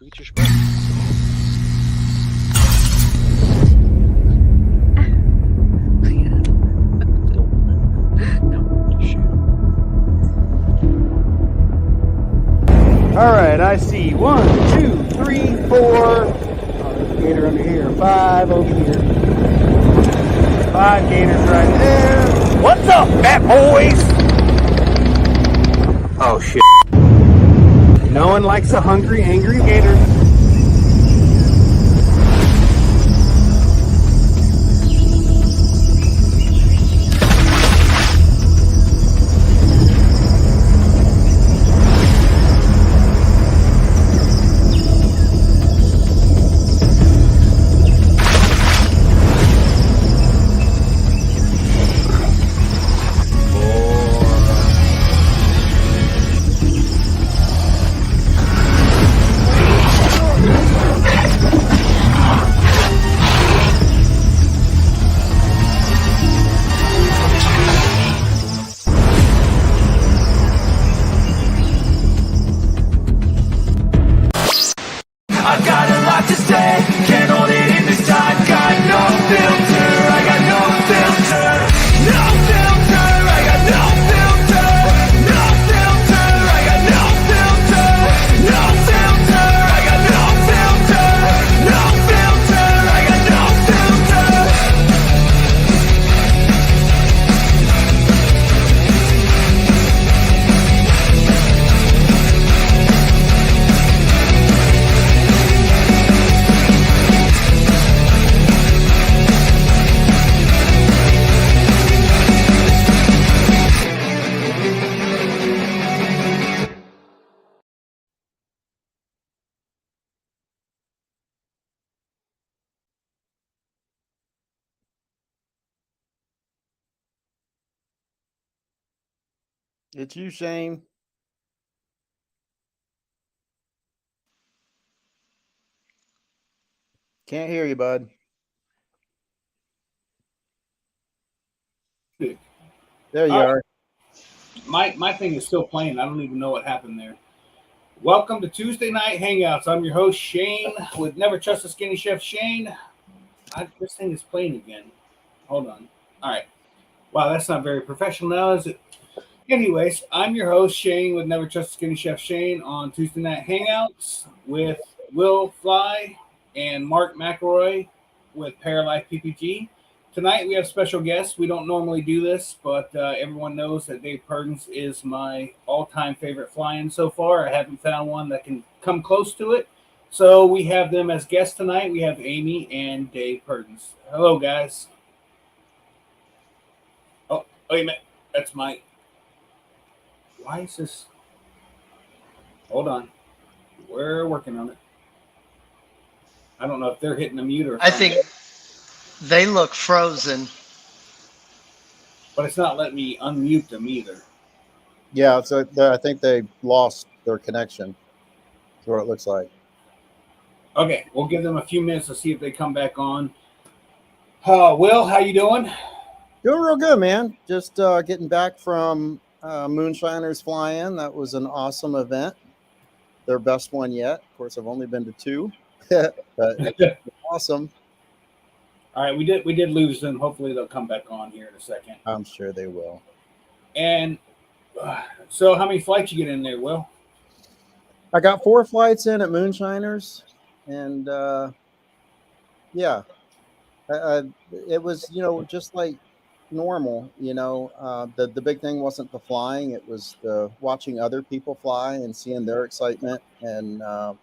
Preacher's Book. All right, I see 1, 2, 3, 4. Oh, gator under here. 5 over here. 5 gators right there. What's up, fat boys? Oh shit! No one likes a hungry, angry gator. I've got a lot to say, can't hold it in this time. Got no filter, I got no filter. No filter, I got no filter. No filter, I got no filter. No filter, I got no filter. No filter, I got no filter. It's you, Shane. Can't hear you, bud. There you are. My thing is still playing. I don't even know what happened there. Welcome to Tuesday Night Hangouts. I'm your host, Shane, with Never Trust a Skinny Chef. Shane, this thing is playing again. Hold on. All right. Wow, that's not very professional now, is it? Anyways, I'm your host, Shane, with Never Trust a Skinny Chef. Shane on Tuesday Night Hangouts with Will Fly and Mark McElroy with Paralife PPG. Tonight we have special guests. We don't normally do this, but everyone knows that Dave Purdins is my all-time favorite fly-in so far. I haven't found one that can come close to it. So we have them as guests tonight. We have Amy and Dave Purdins. Hello, guys. Oh, wait a minute. That's my... Why is this... Hold on. We're working on it. I don't know if they're hitting the mute or... I think they look frozen. But it's not letting me unmute them either. Yeah, so I think they lost their connection. That's what it looks like. Okay, we'll give them a few minutes to see if they come back on. Will, how you doing? Doing real good, man. Just getting back from Moonshiners Fly-In. That was an awesome event. Their best one yet. Of course, I've only been to 2, but it's awesome. All right, we did lose them. Hopefully they'll come back on here in a second. I'm sure they will. And so how many flights you get in there, Will? I got 4 flights in at Moonshiners, and yeah, it was, just like normal. The big thing wasn't the flying; it was the watching other people fly and seeing their excitement. And I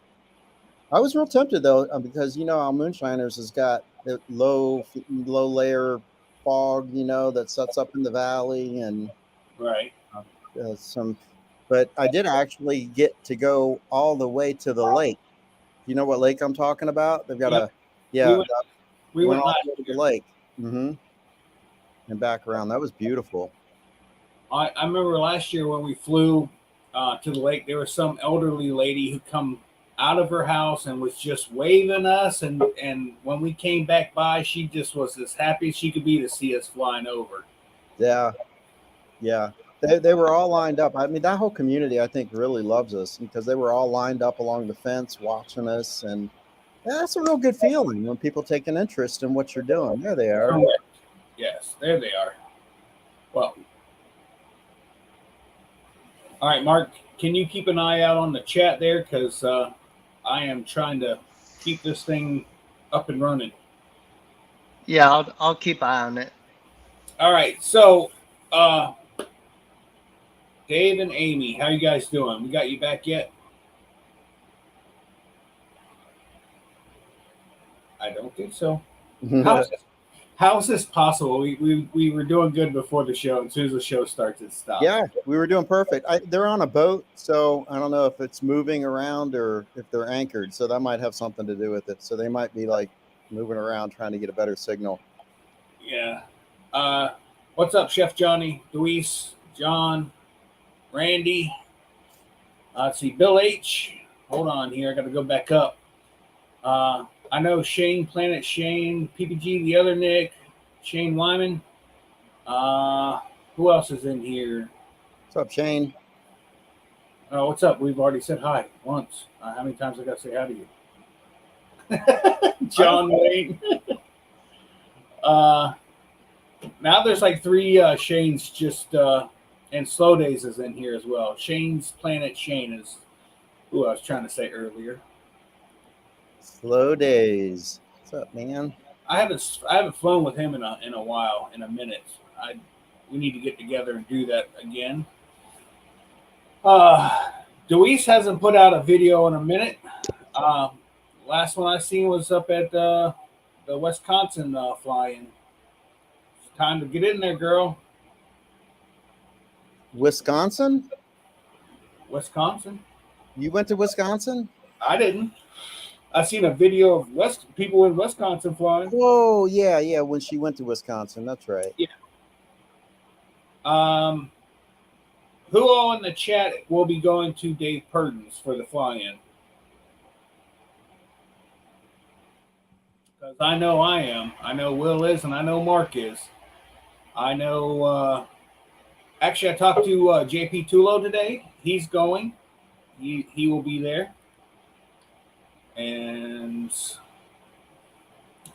was real tempted though, because our Moonshiners has got low layer fog, that sets up in the valley, and Right. but I did actually get to go all the way to the lake. You know what lake I'm talking about? They've got we went all the way to the lake. Mm-hmm. And back around. That was beautiful. I remember last year when we flew to the lake, there was some elderly lady who come out of her house and was just waving us, and when we came back by, she just was as happy as she could be to see us flying over. Yeah. They were all lined up. I mean, that whole community, I think, really loves us because they were all lined up along the fence watching us. And that's a real good feeling when people take an interest in what you're doing. There they are. Correct. Yes, there they are. Well, all right, Mark, can you keep an eye out on the chat there? Because I am trying to keep this thing up and running. Yeah, I'll keep eye on it. All right, so Dave and Amy, how you guys doing? We got you back yet? I don't think so. How is this possible? We were doing good before the show. As soon as the show starts, it stops. Yeah, we were doing perfect. They're on a boat, so I don't know if it's moving around or if they're anchored. So that might have something to do with it. So they might be like moving around trying to get a better signal. Yeah. What's up, Chef Johnny, Luis, John, Randy? Let's see, Bill H. Hold on here. I got to go back up. I know Shane, Planet Shane, PPG, the other Nick, Shane Wyman. Who else is in here? What's up, Shane? What's up? We've already said hi once. How many times I got to say hi to you? John Wayne. Now there's like 3 Shanes just, and Slow Days is in here as well. Shane's Planet Shane is who I was trying to say earlier. Slow Days. What's up, man? I haven't flown with him in a while, in a minute. We need to get together and do that again. Deweese hasn't put out a video in a minute. Last one I seen was up at the Wisconsin fly-in. It's time to get in there, girl. Wisconsin? Wisconsin? You went to Wisconsin? I didn't. I seen a video of people in Wisconsin flying. Oh, yeah. When she went to Wisconsin, that's right. Yeah. Who all in the chat will be going to Dave Purdins for the fly-in? Because I know I am. I know Will is, and I know Mark is. I know. Actually, I talked to JP Tulo today. He's going. He will be there. And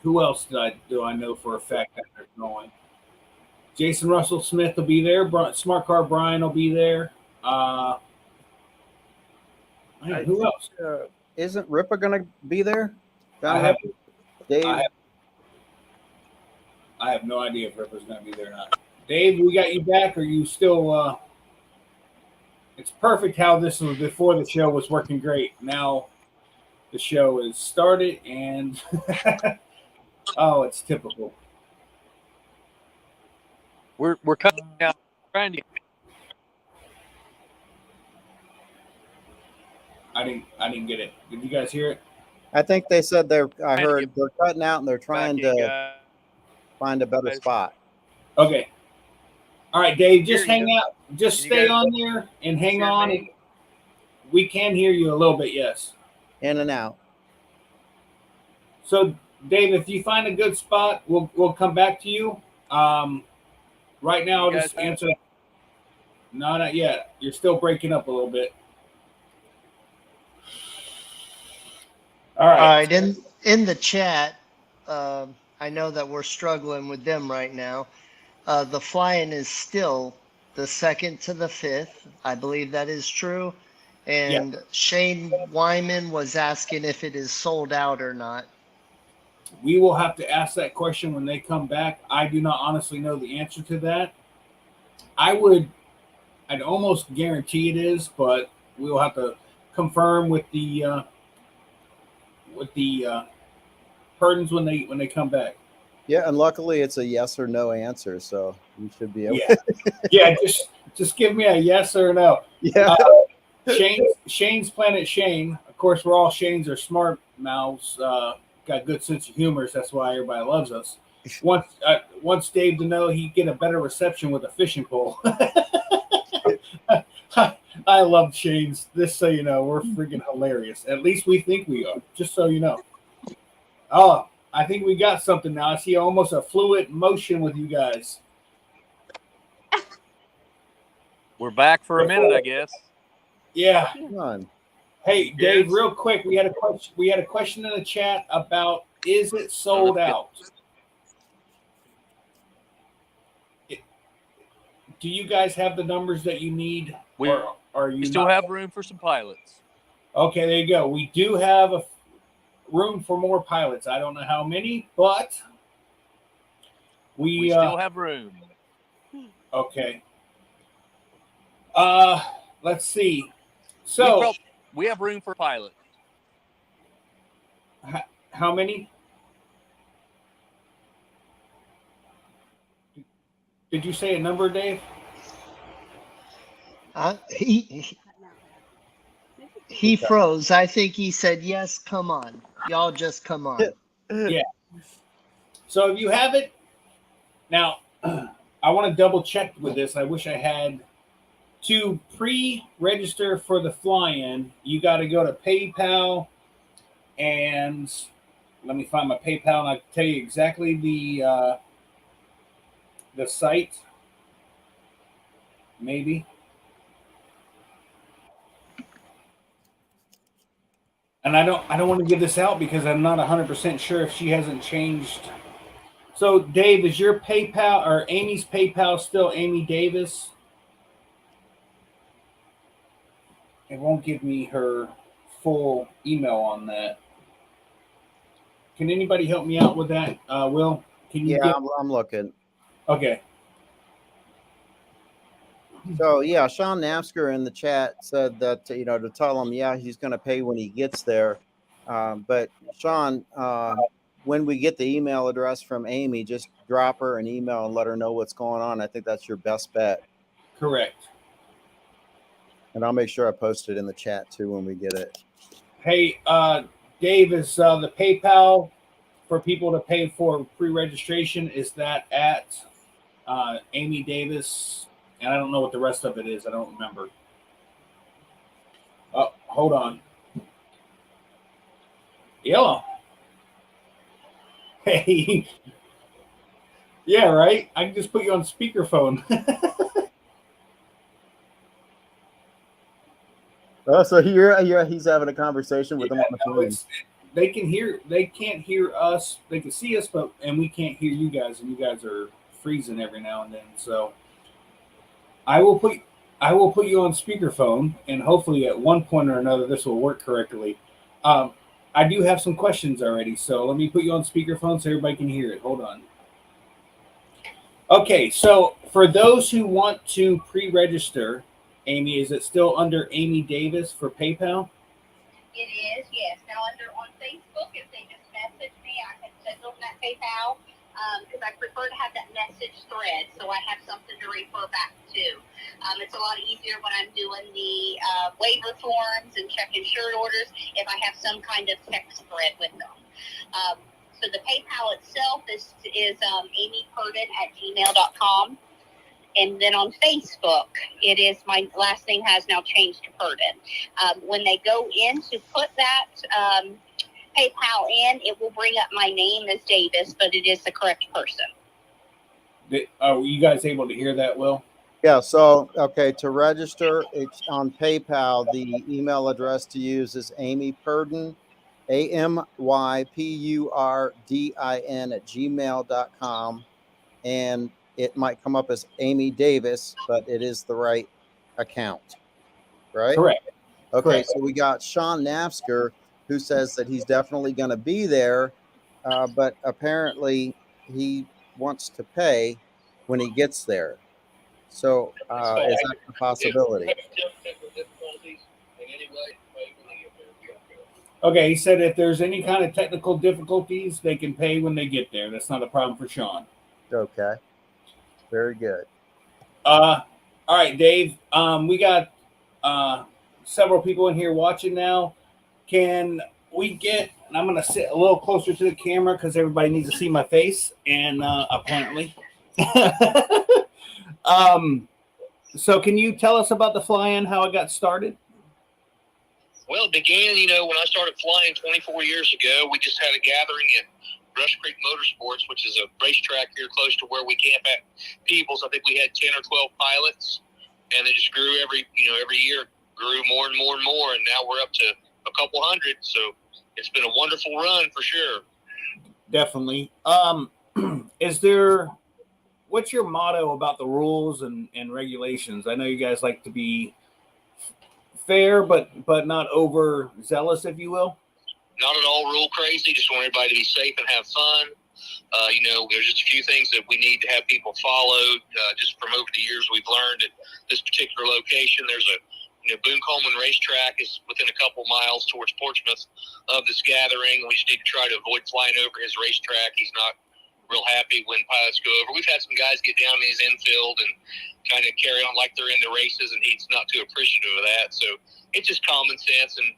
who else do I know for a fact that they're going? Jason Russell Smith will be there. Smart Car Brian will be there. Man, who else? Isn't Ripa going to be there? Dave? I have no idea if Ripa's going to be there or not. Dave, we got you back. Or you still? It's perfect how this was before the show was working great. Now the show is started and oh, it's typical. We're cutting down. Trying to. I didn't get it. Did you guys hear it? I think they said I heard they're cutting out and they're trying to find a better spot. Okay. All right, Dave, just hang out. Just stay on there and hang on. We can hear you a little bit, yes. In and out. So, Dave, if you find a good spot, we'll come back to you. Right now, I'll just answer. No, not yet. You're still breaking up a little bit. All right. In the chat, I know that we're struggling with them right now. The fly-in is still the 2nd to the 5th. I believe that is true. And Shane Wyman was asking if it is sold out or not. We will have to ask that question when they come back. I do not honestly know the answer to that. I'd almost guarantee it is, but we will have to confirm with the Purdins when they come back. Yeah, and luckily it's a yes or no answer, so you should be able. Yeah, just give me a yes or no. Yeah. Shane's Planet Shane. Of course, we're all Shanes are smart mouths. Got good sense of humor. So that's why everybody loves us. Once Dave to know he'd get a better reception with a fishing pole. I love Shane's. Just so you know, we're freaking hilarious. At least we think we are. Just so you know. Oh, I think we got something now. I see almost a fluid motion with you guys. We're back for a minute, I guess. Yeah. Come on. Hey, Dave, real quick, we had a question. We had a question in the chat about is it sold out? Do you guys have the numbers that you need? Or are you We still have room for some pilots. Okay, there you go. We do have a room for more pilots. I don't know how many, but We still have room. Okay. Let's see. So we have room for pilots. How many? Did you say a number, Dave? He froze. I think he said, yes, come on. Y'all just come on. Yeah. So if you have it, now I want to double check with this. I wish I had. To pre-register for the fly-in, you got to go to PayPal, and let me find my PayPal, and I can tell you exactly the site. Maybe. And I don't want to give this out because I'm not 100% sure if she hasn't changed. So, Dave, is your PayPal or Amy's PayPal still Amy Davis? It won't give me her full email on that. Can anybody help me out with that? Will, can you? Yeah, I'm looking. Okay. So yeah, Sean Napsker in the chat said that to tell him he's going to pay when he gets there. But Sean, when we get the email address from Amy, just drop her an email and let her know what's going on. I think that's your best bet. Correct. And I'll make sure I post it in the chat too when we get it. Hey, Dave, is the PayPal for people to pay for pre-registration, is that at Amy Davis? And I don't know what the rest of it is. I don't remember. Oh, hold on. Yellow. Hey. Yeah, right? I can just put you on speakerphone. Oh, so he's having a conversation with them on the phone. They can't hear us. They can see us, and we can't hear you guys, and you guys are freezing every now and then. So I will put you on speakerphone, and hopefully at one point or another this will work correctly. I do have some questions already, so let me put you on speakerphone so everybody can hear it. Hold on. Okay, so for those who want to pre-register, Amy, is it still under Amy Davis for PayPal? It is, yes. Now, on Facebook, if they just message me, I can send them that PayPal because I prefer to have that message thread so I have something to refer back to. It's a lot easier when I'm doing the waiver forms and checking shirt orders if I have some kind of text thread with them. So the PayPal itself is amypurdin@gmail.com. And then on Facebook, it is my last name has now changed to Purdin. When they go in to put that PayPal in, it will bring up my name as Davis, but it is the correct person. Are you guys able to hear that, Will? Yeah, so, okay, to register, it's on PayPal. The email address to use is Amy Purdin, AMYPURDIN @gmail.com. And it might come up as Amy Davis, but it is the right account, right? Correct. Okay, Correct. so we got Sean Napsker, who says that he's definitely going to be there, but apparently he wants to pay when he gets there. So is that a possibility? Okay, he said if there's any kind of technical difficulties, they can pay when they get there. That's not a problem for Sean. Okay, very good. All right, Dave. We got several people in here watching now. Can we get? And I'm going to sit a little closer to the camera because everybody needs to see my face, and apparently. So can you tell us about the fly-in, how it got started? Well, it began, when I started flying 24 years ago. We just had a gathering at Rush Creek Motorsports, which is a racetrack here close to where we camp at Peebles. I think we had 10 or 12 pilots. and it just grew every year, grew more and more and more, and now we're up to a couple hundred. So it's been a wonderful run for sure. Definitely. What's your motto about the rules and regulations? I know you guys like to be fair, but not overzealous, if you will. Not at all rule crazy. Just want everybody to be safe and have fun. There's just a few things that we need to have people follow. Just from over the years, we've learned at this particular location, there's a Boone Coleman racetrack is within a couple miles towards Portsmouth of this gathering. We just need to try to avoid flying over his racetrack. He's not real happy when pilots go over. We've had some guys get down in his infield and kind of carry on like they're in the races, and he's not too appreciative of that. So it's just common sense and,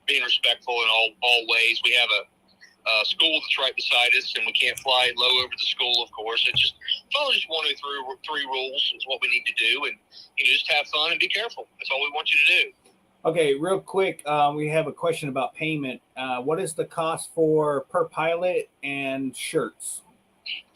being respectful in all ways. We have a school that's right beside us, and we can't fly low over the school, of course. It's just follow just one of the three rules is what we need to do, and just have fun and be careful. That's all we want you to do. Okay, real quick, we have a question about payment. What is the cost for per pilot and shirts?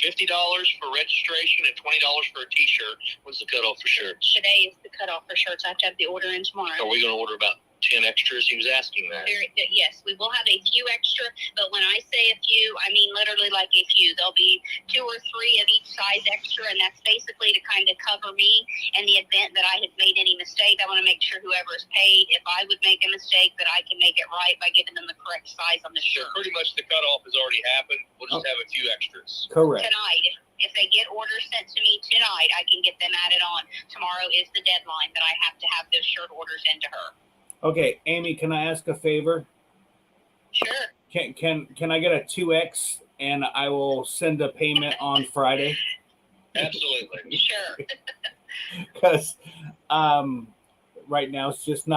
$50 for registration and $20 for a T-shirt. What's the cutoff for shirts? Today is the cutoff for shirts. I have to have the order in tomorrow. Are we going to order about 10 extras? He was asking that. Yes, we will have a few extra, but when I say a few, I mean literally like a few. There'll be 2 or 3 of each size extra, and that's basically to kind of cover me in the event that I had made any mistake. I want to make sure whoever is paid, if I would make a mistake, that I can make it right by giving them the correct size on the shirt. Pretty much the cutoff has already happened. We'll just have a few extras. Correct. Tonight, if they get orders sent to me tonight, I can get them added on. Tomorrow is the deadline that I have to have those shirt orders into her. Okay, Amy, can I ask a favor? Sure. Can I get a 2X and I will send a payment on Friday? Absolutely. Sure. Because right now it's just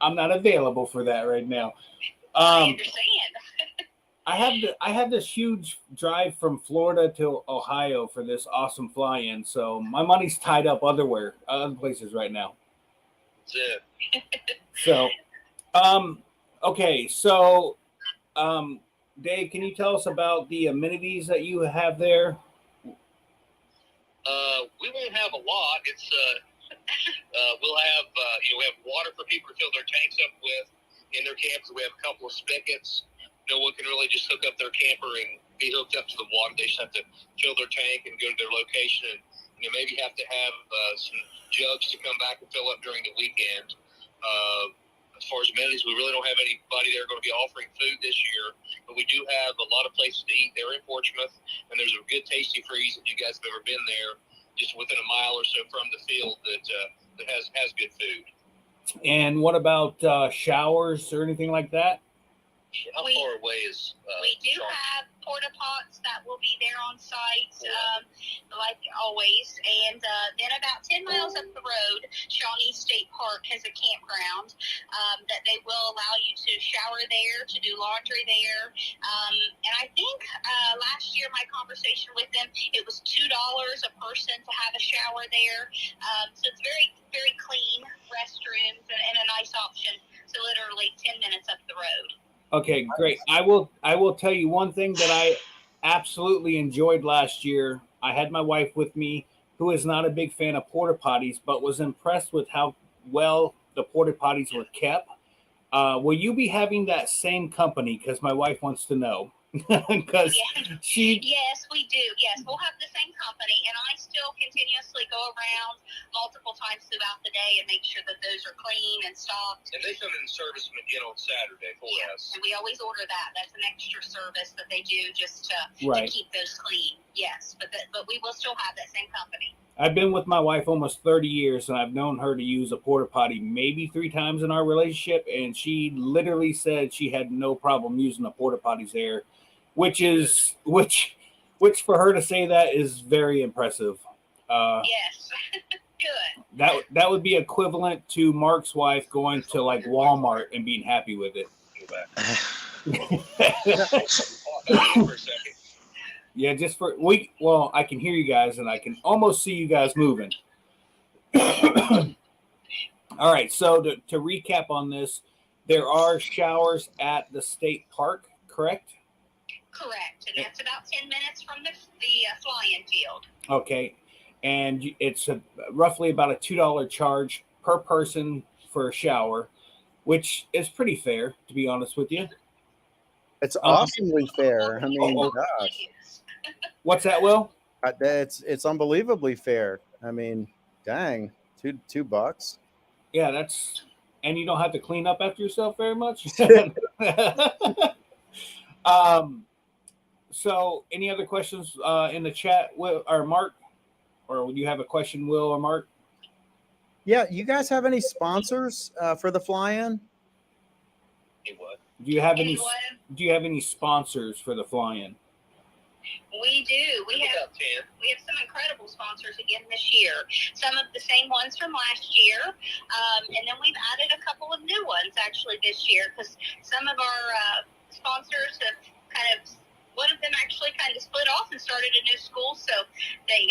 I'm not available for that right now. I understand. I have this huge drive from Florida to Ohio for this awesome fly-in, so my money's tied up other places right now. That's it. So, okay. So, Dave, can you tell us about the amenities that you have there? We won't have a lot. It's we'll have we have water for people to fill their tanks up with in their campers. We have a couple of spigots. No one can really just hook up their camper and be hooked up to the water. They just have to fill their tank and go to their location, and maybe have to have some jugs to come back and fill up during the weekend. As far as amenities, we really don't have anybody there going to be offering food this year, but we do have a lot of places to eat there in Portsmouth, and there's a good Tasty Freeze if you guys have ever been there, just within a mile or so from the field that has good food. And what about showers or anything like that? How far away is we do have porta pots that will be there on site, like always. And then about 10 miles up the road, Shawnee State Park has a campground that they will allow you to shower there, to do laundry there. And I think last year, my conversation with them, it was $2 a person to have a shower there. So it's very, very clean restrooms and a nice option. So literally 10 minutes up the road. Okay, great. I will tell you one thing that I absolutely enjoyed last year. I had my wife with me, who is not a big fan of porta potties, but was impressed with how well the porta potties were kept. Will you be having that same company? Because my wife wants to know. Because Yes, we do. Yes, we'll have the same company, and I still continuously go around multiple times throughout the day and make sure that those are clean and stocked. And they come in and service them again on Saturday for us. And we always order that. That's an extra service that they do just to keep those clean. Yes, but we will still have that same company. I've been with my wife almost 30 years, and I've known her to use a porta potty maybe 3 times in our relationship, and she literally said she had no problem using the porta potties there, which for her to say that is very impressive. Yes, good. That would be equivalent to Mark's wife going to like Walmart and being happy with it. For a second. Yeah, well, I can hear you guys and I can almost see you guys moving. All right, so to recap on this, there are showers at the state park, correct? Correct, and that's about 10 minutes from the fly-in field. Okay, and it's roughly about a $2 charge per person for a shower, which is pretty fair, to be honest with you. It's awesomely fair. I mean, oh. gosh, What's that, Will? it's unbelievably fair. I mean, dang, $2. Yeah, that's, and you don't have to clean up after yourself very much. So any other questions in the chat, Will or Mark? Or would you have a question, Will or Mark? Yeah, you guys have any sponsors for the fly-in? Do you have any sponsors for the fly-in? We do. We have some incredible sponsors again this year. Some of the same ones from last year, and then we've added a couple of new ones actually this year because some of our sponsors have one of them actually kind of split off and started a new school, so they've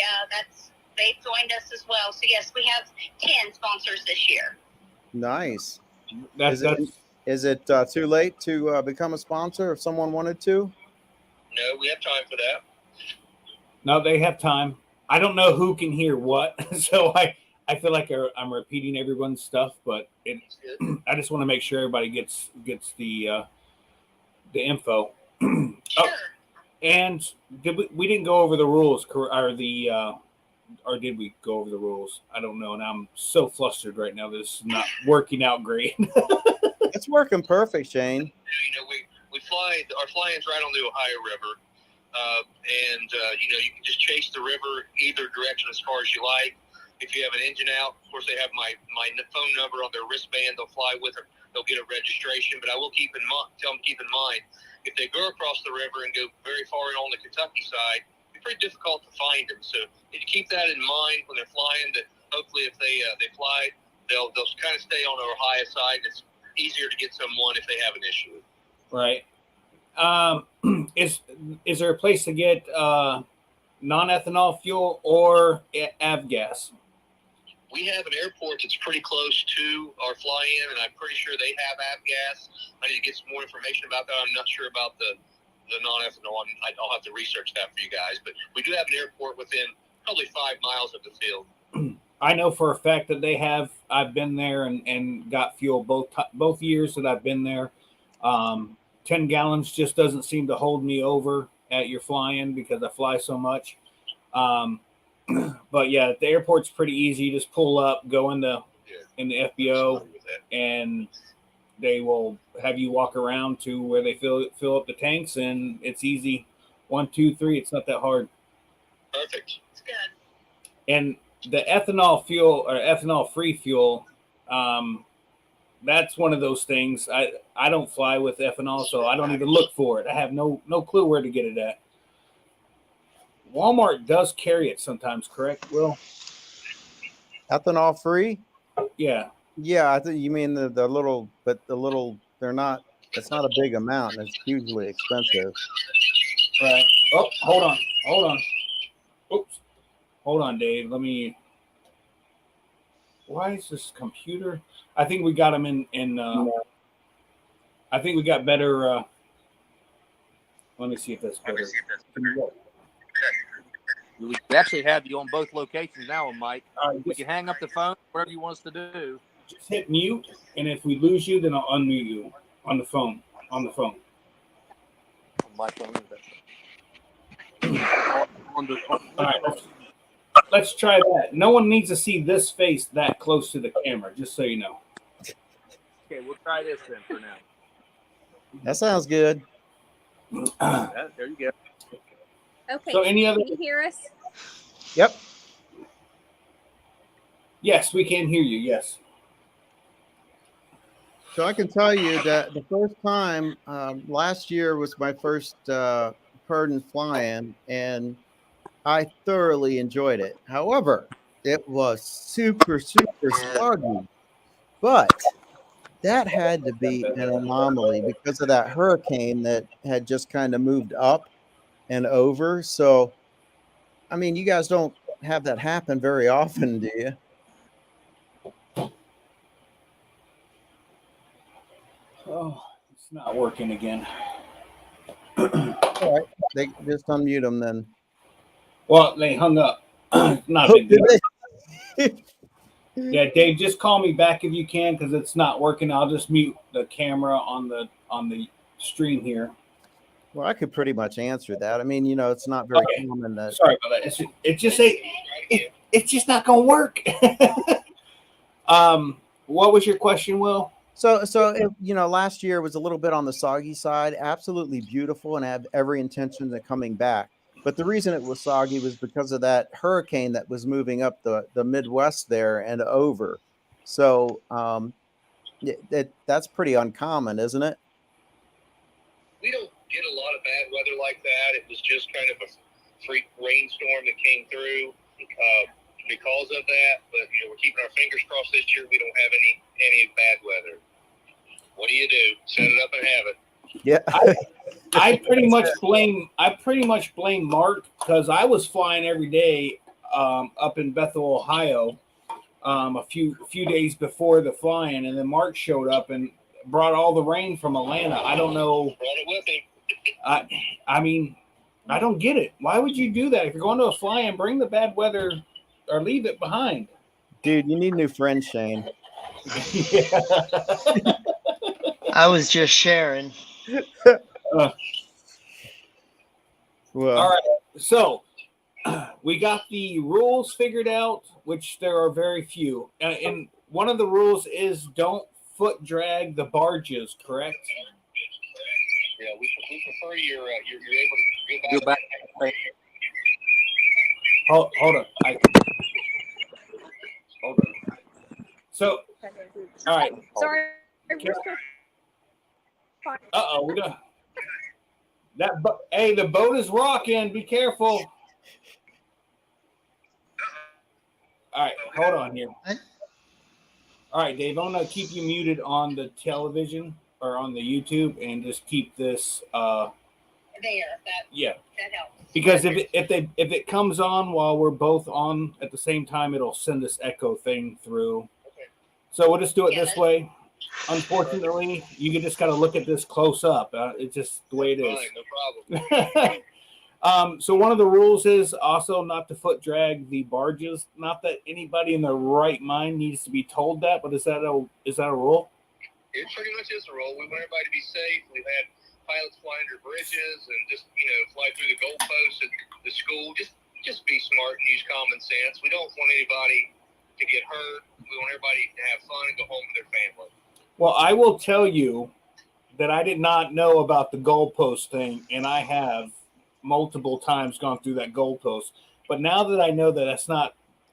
joined us as well. So yes, we have 10 sponsors this year. Nice. Is it too late to become a sponsor if someone wanted to? No, we have time for that. No, they have time. I don't know who can hear what, so I feel like I'm repeating everyone's stuff, but I just want to make sure everybody gets the info. Sure. Oh, and we didn't go over the rules, or did we go over the rules? I don't know, and I'm so flustered right now. This is not working out great. It's working perfect, Shane. We fly. Our fly-in's right on the Ohio River, and you can just chase the river either direction as far as you like. If you have an engine out, of course they have my phone number on their wristband. They'll fly with it. They'll get a registration. But I will keep in mind if they go across the river and go very far on the Kentucky side, it's pretty difficult to find them. So if you keep that in mind when they're flying, that hopefully if they fly, they'll kind of stay on the Ohio side. And it's easier to get someone if they have an issue. Right. Is there a place to get non-ethanol fuel or avgas? We have an airport that's pretty close to our fly-in, and I'm pretty sure they have avgas. I need to get some more information about that. I'm not sure about the non-ethanol. I'll have to research that for you guys. But we do have an airport within probably 5 miles of the field. I know for a fact that they have. I've been there and got fuel both years that I've been there. 10 gallons just doesn't seem to hold me over at your fly-in because I fly so much. But yeah, the airport's pretty easy. You just pull up, go in the FBO, and they will have you walk around to where they fill up the tanks, and it's easy. 1, 2, 3. It's not that hard. Perfect. It's good. And the ethanol fuel or ethanol-free fuel, that's one of those things. I don't fly with ethanol, so I don't even look for it. I have no clue where to get it at. Walmart does carry it sometimes, correct, Will? Ethanol free? Yeah. Yeah, I think you mean the little, but the little, they're not, it's not a big amount and it's hugely expensive. Right. Oh, hold on. Oops. Hold on, Dave. Why is this computer? I think we got them in I think we got better. Let me see if that's better. We actually have you on both locations now, Mike. We can hang up the phone, whatever you want us to do. Just hit mute, and if we lose you, then I'll unmute you on the phone. My phone. All right, let's try that. No one needs to see this face that close to the camera, just so you know. Okay, we'll try this then for now. That sounds good. There you go. Okay. So any other? Can you hear us? Yep. Yes, we can hear you. Yes. So I can tell you that the first time last year was my first Purdins fly-in, and I thoroughly enjoyed it. However, it was super sluggy, but that had to be an anomaly because of that hurricane that had just kind of moved up and over. So, I mean, you guys don't have that happen very often, do you? Oh, it's not working again. All right, they just unmute them then. Well, they hung up. Not a big deal. Yeah, Dave, just call me back if you can because it's not working. I'll just mute the camera on the stream here. Well, I could pretty much answer that. I mean, it's not very common that. Sorry about that. It's just not gonna work. What was your question, Will? So last year was a little bit on the soggy side. Absolutely beautiful, and have every intention of coming back. But the reason it was soggy was because of that hurricane that was moving up the Midwest there and over. So that's pretty uncommon, isn't it? We don't get a lot of bad weather like that. It was just kind of a freak rainstorm that came through because of that. But we're keeping our fingers crossed this year. We don't have any bad weather. What do? Set it up and have it. Yeah. I pretty much blame Mark because I was flying every day up in Bethel, Ohio, a few days before the flying, and then Mark showed up and brought all the rain from Atlanta. I don't know. Brought it with him. I mean, I don't get it. Why would you do that? If you're going to a fly-in, bring the bad weather or leave it behind. Dude, you need new friends, Shane. Yeah. I was just sharing. Well, all right. So we got the rules figured out, which there are very few. And one of the rules is don't foot drag the barges, correct? Yeah, we prefer you're able to go back. Hold on. Hold on. So, all right. Sorry. We got that. Hey, the boat is rocking. Be careful. All right, hold on here. All right, Dave, I'm gonna keep you muted on the television or on the YouTube, and just keep this. Yeah. That helps. Because if it comes on while we're both on at the same time, it'll send this echo thing through. Okay. So we'll just do it this way. Unfortunately, you just got to look at this close up. It's just the way it is. Fine, no problem. So one of the rules is also not to foot drag the barges. Not that anybody in their right mind needs to be told that, but is that a rule? It pretty much is a rule. We want everybody to be safe. We've had pilots fly under bridges and just fly through the goalposts at the school. Just be smart and use common sense. We don't want anybody to get hurt. We want everybody to have fun and go home with their family. Well, I will tell you that I did not know about the goalpost thing, and I have multiple times gone through that goalpost. But now that I know that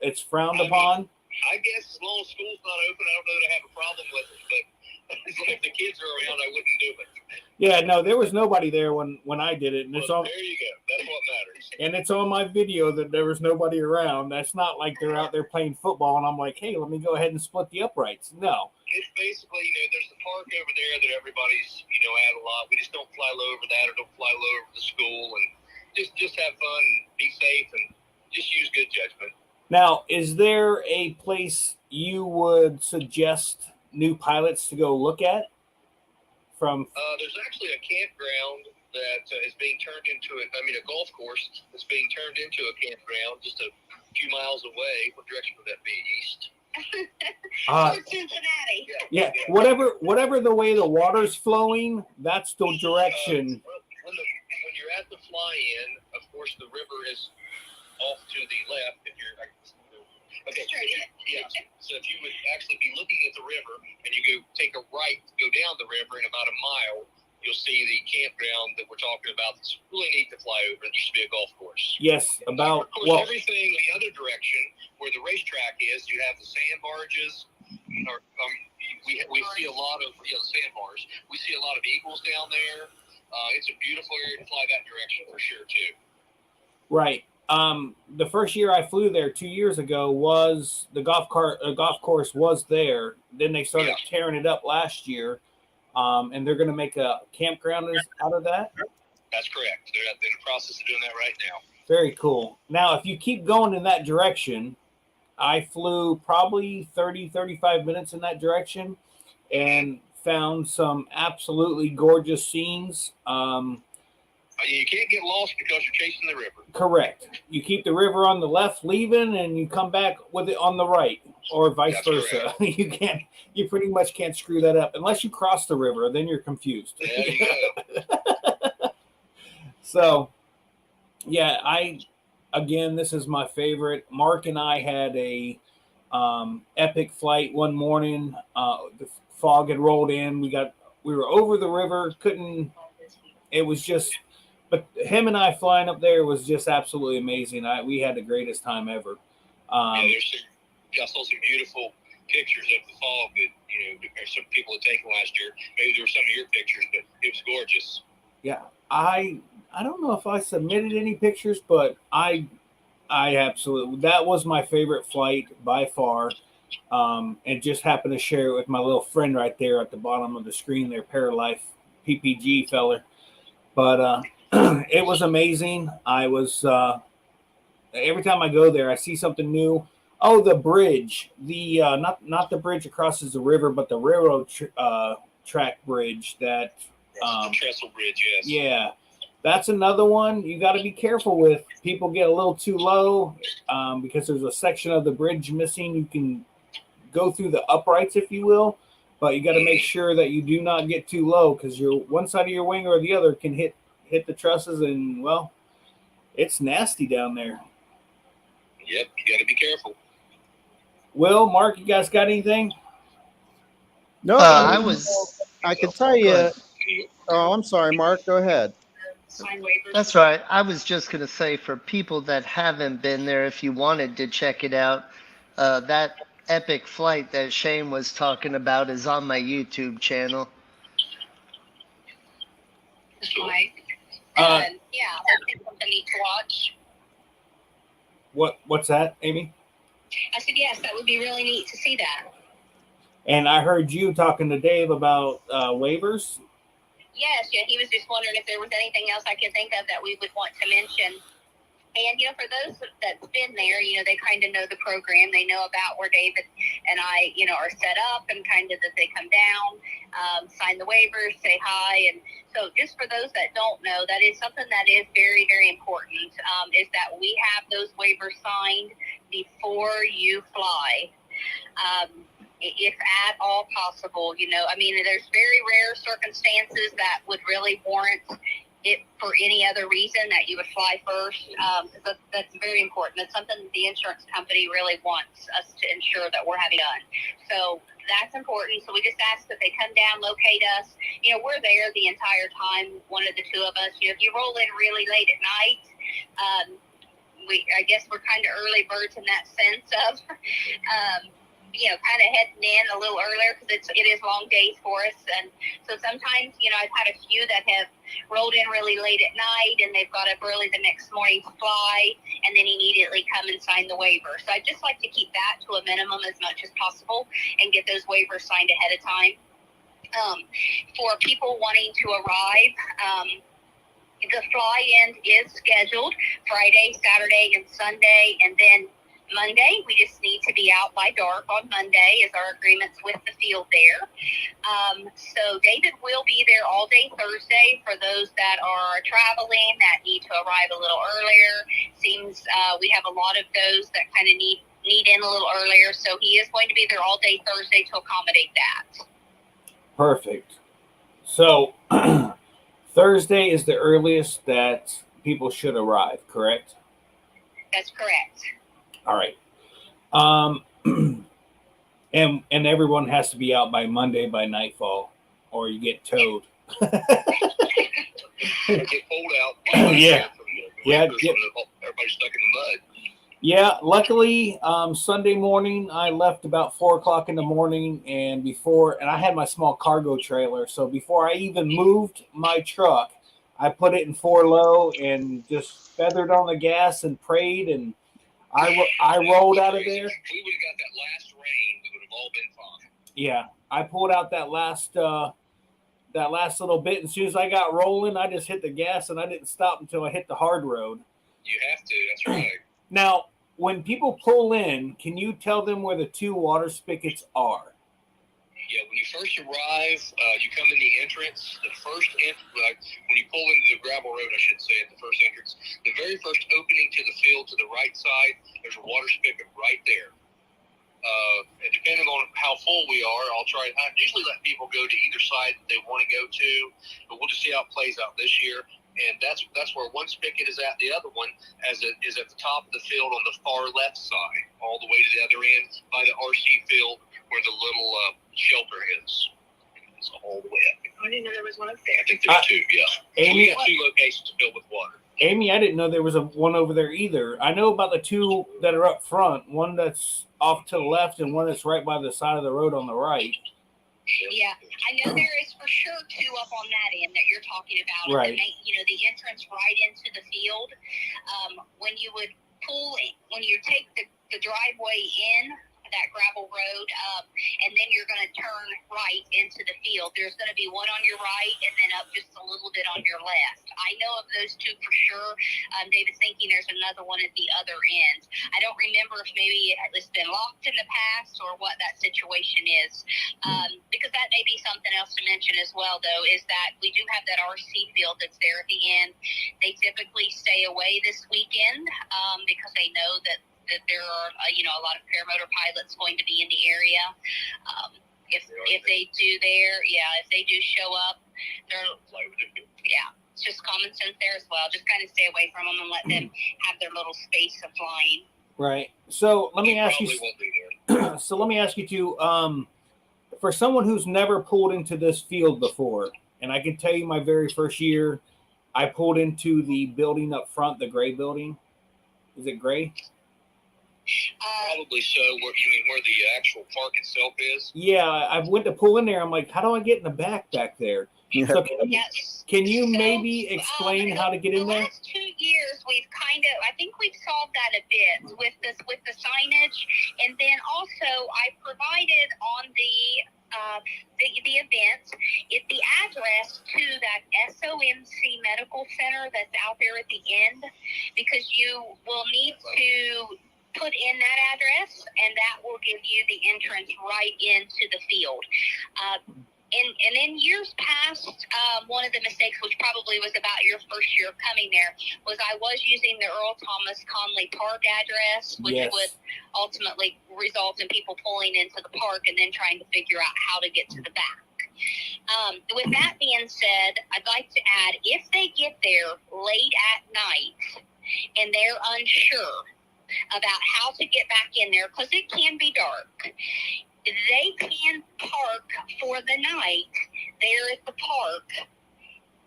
it's frowned upon. I guess as long as school's not open, I don't know that I have a problem with it. But if the kids are around, I wouldn't do it. Yeah, no, there was nobody there when I did it, and it's on. There you go. That's what matters. And it's on my video that there was nobody around. That's not like they're out there playing football, and I'm like, hey, let me go ahead and split the uprights. No. It's basically, there's the park over there that everybody's, at a lot. We just don't fly low over that or don't fly low over the school, and just have fun, and be safe, and just use good judgment. Now, is there a place you would suggest new pilots to go look at? There's actually a campground that is being turned into a golf course that's being turned into a campground just a few miles away. What direction would that be? East? Cincinnati. Yeah, whatever the way the water's flowing, that's the direction. When you're at the fly-in, of course, the river is off to the left. If you're so if you would actually be looking at the river and you go take a right, go down the river in about a mile, you'll see the campground that we're talking about. It's really neat to fly over. It used to be a golf course. Yes, Of course, well, everything the other direction where the racetrack is, you have the sandbarges. We see a lot of sandbars. We see a lot of eagles down there. It's a beautiful area to fly that direction for sure too. Right. The first year I flew there 2 years ago was the golf course was there. Then they started tearing it up last year, and they're going to make a campground out of that. That's correct. They're in the process of doing that right now. Very cool. Now, if you keep going in that direction, I flew probably 35 minutes in that direction and found some absolutely gorgeous scenes. You can't get lost because you're chasing the river. Correct. You keep the river on the left leaving, and you come back with it on the right, or vice versa. You can't. You pretty much can't screw that up unless you cross the river. Then you're confused. There you go. So, yeah, again, this is my favorite. Mark and I had a epic flight one morning. The fog had rolled in. We were over the river. It was just. But him and I flying up there was just absolutely amazing. We had the greatest time ever. I saw some beautiful pictures of the fog that some people had taken last year. Maybe there were some of your pictures, but it was gorgeous. Yeah, I don't know if I submitted any pictures, but I absolutely, that was my favorite flight by far. And just happened to share it with my little friend right there at the bottom of the screen there, Paralife PPG feller. But it was amazing. I was every time I go there, I see something new. Oh, the bridge, the not the bridge that crosses the river, but the railroad track bridge that the trestle bridge. Yes. Yeah, that's another one you got to be careful with. People get a little too low because there's a section of the bridge missing. You can go through the uprights, if you will, but you got to make sure that you do not get too low because one side of your wing or the other can hit the trusses, and well, it's nasty down there. Yep, you got to be careful. Will, Mark, you guys got anything? No, I can tell you. Oh, I'm sorry, Mark. Go ahead. That's right. I was just going to say, for people that haven't been there, if you wanted to check it out, that epic flight that Shane was talking about is on my YouTube channel. Right. Yeah, that's something neat to watch. What's that, Amy? I said, yes, that would be really neat to see that. And I heard you talking to Dave about waivers. Yes, yeah, he was just wondering if there was anything else I could think of that we would want to mention. And, for those that's been there, they kind of know the program. They know about where David and I, are set up, and kind of that they come down, sign the waivers, say hi. And so just for those that don't know, that is something that is very, very important, is that we have those waivers signed before you fly. If at all possible, there's very rare circumstances that would really warrant it for any other reason that you would fly first. That's very important. That's something that the insurance company really wants us to ensure that we're having done. So that's important. So we just ask that they come down, locate us. We're there the entire time, one of the two of us. If you roll in really late at night, I guess we're kind of early birds in that sense of, kind of heading in a little earlier because it is long days for us. And so sometimes, I've had a few that have rolled in really late at night and they've got up early the next morning to fly and then immediately come and sign the waiver. So I'd just like to keep that to a minimum as much as possible and get those waivers signed ahead of time. For people wanting to arrive, the fly-in is scheduled Friday, Saturday, and Sunday, and then Monday. We just need to be out by dark on Monday as our agreements with the field there. So David will be there all day Thursday for those that are traveling that need to arrive a little earlier. Seems we have a lot of those that kind of need in a little earlier. So he is going to be there all day Thursday to accommodate that. Perfect. So Thursday is the earliest that people should arrive, correct? That's correct. All right. And everyone has to be out by Monday by nightfall, or you get towed. Get pulled out. Yeah. Everybody's stuck in the mud. Yeah. Luckily, Sunday morning I left about 4:00 in the morning, and I had my small cargo trailer. So before I even moved my truck, I put it in 4 low and just feathered on the gas and prayed, and I rolled out of there. If we would have got that last rain, we would have all been fine. Yeah, I pulled out that last little bit. And as soon as I got rolling, I just hit the gas and I didn't stop until I hit the hard road. You have to. That's right. Now, when people pull in, can you tell them where the 2 water spigots are? Yeah, when you first arrive, you come in the entrance. The first when you pull into the gravel road, I should say, at the first entrance, the very first opening to the field to the right side, there's a water spigot right there. And depending on how full we are, I usually let people go to either side that they want to go to, but we'll just see how it plays out this year. And that's where one spigot is at. The other one is at the top of the field on the far left side, all the way to the other end by the RC field where the little shelter is. It's all the way up. I didn't know there was one up there. I think there's two, yeah. Amy, We have two locations filled with water. Amy, I didn't know there was one over there either. I know about the two that are up front, one that's off to the left and one that's right by the side of the road on the right. Yeah, I know there is for sure two up on that end that you're talking about. Right. The entrance right into the field. When you would when you take the driveway in that gravel road up, and then you're going to turn right into the field. There's going to be one on your right and then up just a little bit on your left. I know of those two for sure. David's thinking there's another one at the other end. I don't remember if maybe it's been locked in the past or what that situation is. Because that may be something else to mention as well, though, is that we do have that RC field that's there at the end. They typically stay away this weekend because they know that there are, a lot of paramotor pilots going to be in the area. If they do show up, it's just common sense there as well. Just kind of stay away from them and let them have their little space of flying. Right. So let me ask you. So let me ask you too. For someone who's never pulled into this field before, and I can tell you, my very first year, I pulled into the building up front, the gray building. Is it gray? Probably so. Where the actual park itself is? Yeah, I went to pull in there. I'm like, how do I get in the back there? Yeah. So Yes. can you maybe explain how to get in there? The last 2 years, I think we've solved that a bit with the signage, and then also I provided on the event the address to that SOMC Medical Center that's out there at the end, because you will need to put in that address, and that will give you the entrance right into the field. And in years past, one of the mistakes, which probably was about your first year of coming there, was I was using the Earl Thomas Conley Park address, which would ultimately result in people pulling into the park and then trying to figure out how to get to the back. With that being said, I'd like to add, if they get there late at night and they're unsure about how to get back in there, because it can be dark, they can park for the night there at the park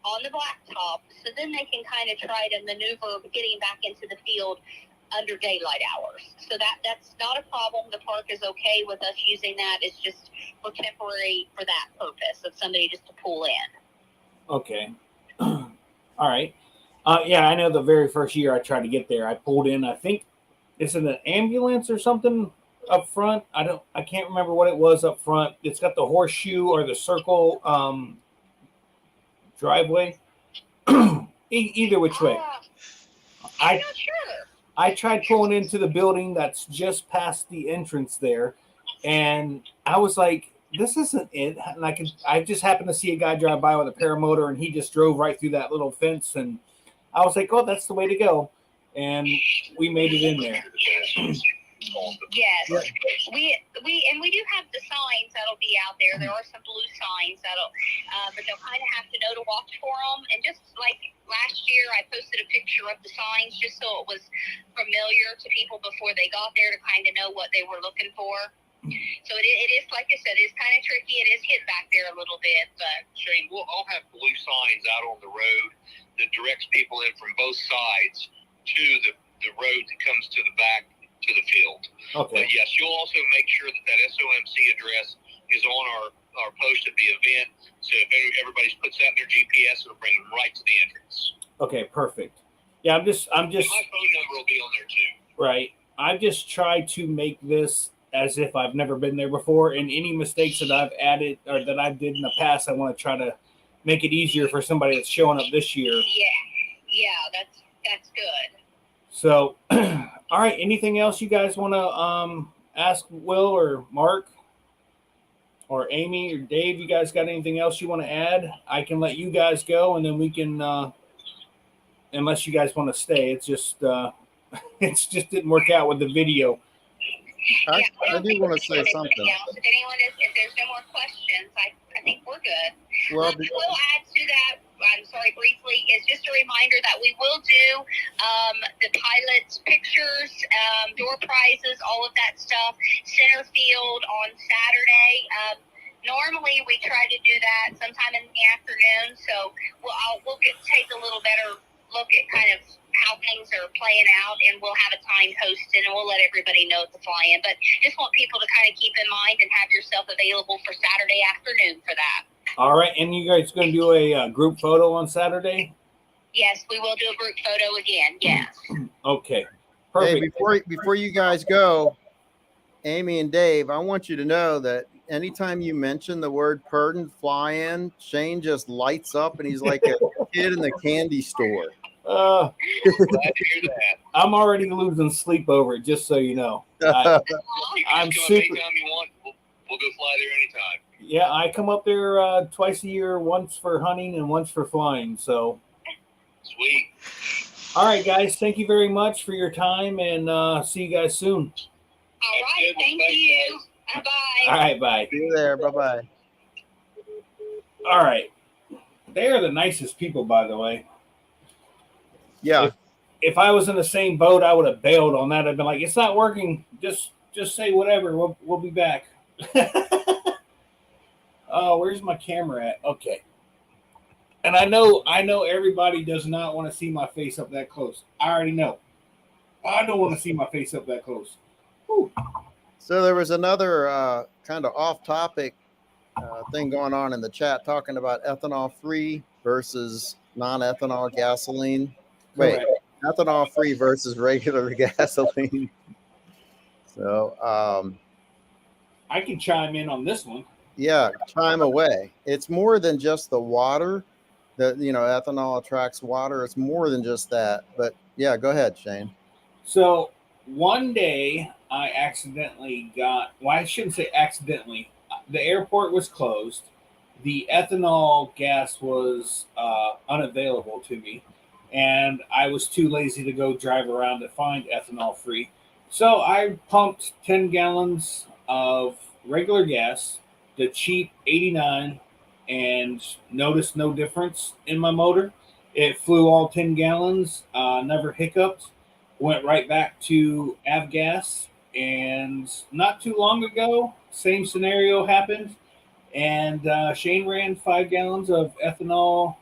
on the blacktop, so then they can kind of try to maneuver getting back into the field under daylight hours. So that's not a problem. The park is okay with us using that. It's just for temporary, for that purpose of somebody just to pull in. Okay. All right. Yeah, I know the very first year I tried to get there, I pulled in, I think it's in an ambulance or something up front. I can't remember what it was up front. It's got the horseshoe or the circle driveway. Either which way. I'm not sure. I tried pulling into the building that's just past the entrance there, and I was like, this isn't it. And I just happened to see a guy drive by with a paramotor, and he just drove right through that little fence, and I was like, oh, that's the way to go. And we made it in there. Yes, we do have the signs that'll be out there. There are some blue signs but they'll kind of have to know to watch for them. And just like last year, I posted a picture of the signs just so it was familiar to people before they got there to kind of know what they were looking for. So it is, like I said, it's kind of tricky. It is hit back there a little bit, but Shane, I'll have blue signs out on the road that directs people in from both sides to the road that comes to the back to the field. Okay. But yes, you'll also make sure that SOMC address is on our post at the event. So if everybody puts that in their GPS, it'll bring them right to the entrance. Okay, perfect. Yeah, I'm just. My phone number will be on there too. Right. I just try to make this as if I've never been there before, and any mistakes that I've added or that I did in the past, I want to try to make it easier for somebody that's showing up this year. Yeah, that's good. So, all right. Anything else you guys want to ask Will or Mark? or Amy or Dave, you guys got anything else you want to add? I can let you guys go, and then we can, unless you guys want to stay. It's just didn't work out with the video. I do want to say something. If anyone if there's no more questions, I think we're good. Well, I will add to that. I'm sorry, briefly. It's just a reminder that we will do the pilots' pictures, door prizes, all of that stuff. Center field on Saturday. Normally we try to do that sometime in the afternoon, so we'll take a little better look at kind of how things are playing out, and we'll have a time posted, and we'll let everybody know at the fly-in. But just want people to kind of keep in mind and have yourself available for Saturday afternoon for that. All right, and you guys going to do a group photo on Saturday? Yes, we will do a group photo again. Yes. Okay, perfect. Hey, before you guys go, Amy and Dave, I want you to know that anytime you mention the word Purdin fly-in, Shane just lights up, and he's like a kid in the candy store. Glad to hear that. I'm already losing sleep over it, just so you know. I'm Just super. anytime you want, we'll go fly there anytime. Yeah, I come up there twice a year, once for hunting and once for flying. So, Sweet. all right, guys, thank you very much for your time, and see you guys soon. All right. Good. Thank Thanks, you. guys. Bye. All right, bye. See you there. Bye-bye. All right. They are the nicest people, by the way. Yeah. If I was in the same boat, I would have bailed on that. I'd been like, it's not working. Just say whatever. We'll be back. Oh, where's my camera at? Okay. And I know everybody does not want to see my face up that close. I already know. I don't want to see my face up that close. Whew. So there was another kind of off-topic thing going on in the chat talking about ethanol-free versus non-ethanol gasoline. Wait, Correct. ethanol-free versus regular gasoline. So, I can chime in on this one. yeah, chime away. It's more than just the water. Ethanol attracts water. It's more than just that. But yeah, go ahead, Shane. So one day I accidentally I shouldn't say accidentally. The airport was closed. The ethanol gas was unavailable to me, and I was too lazy to go drive around to find ethanol free. So I pumped 10 gallons of regular gas, the cheap 89, and noticed no difference in my motor. It flew all 10 gallons, never hiccuped, went right back to avgas, and not too long ago, same scenario happened, and Shane ran 5 gallons of ethanol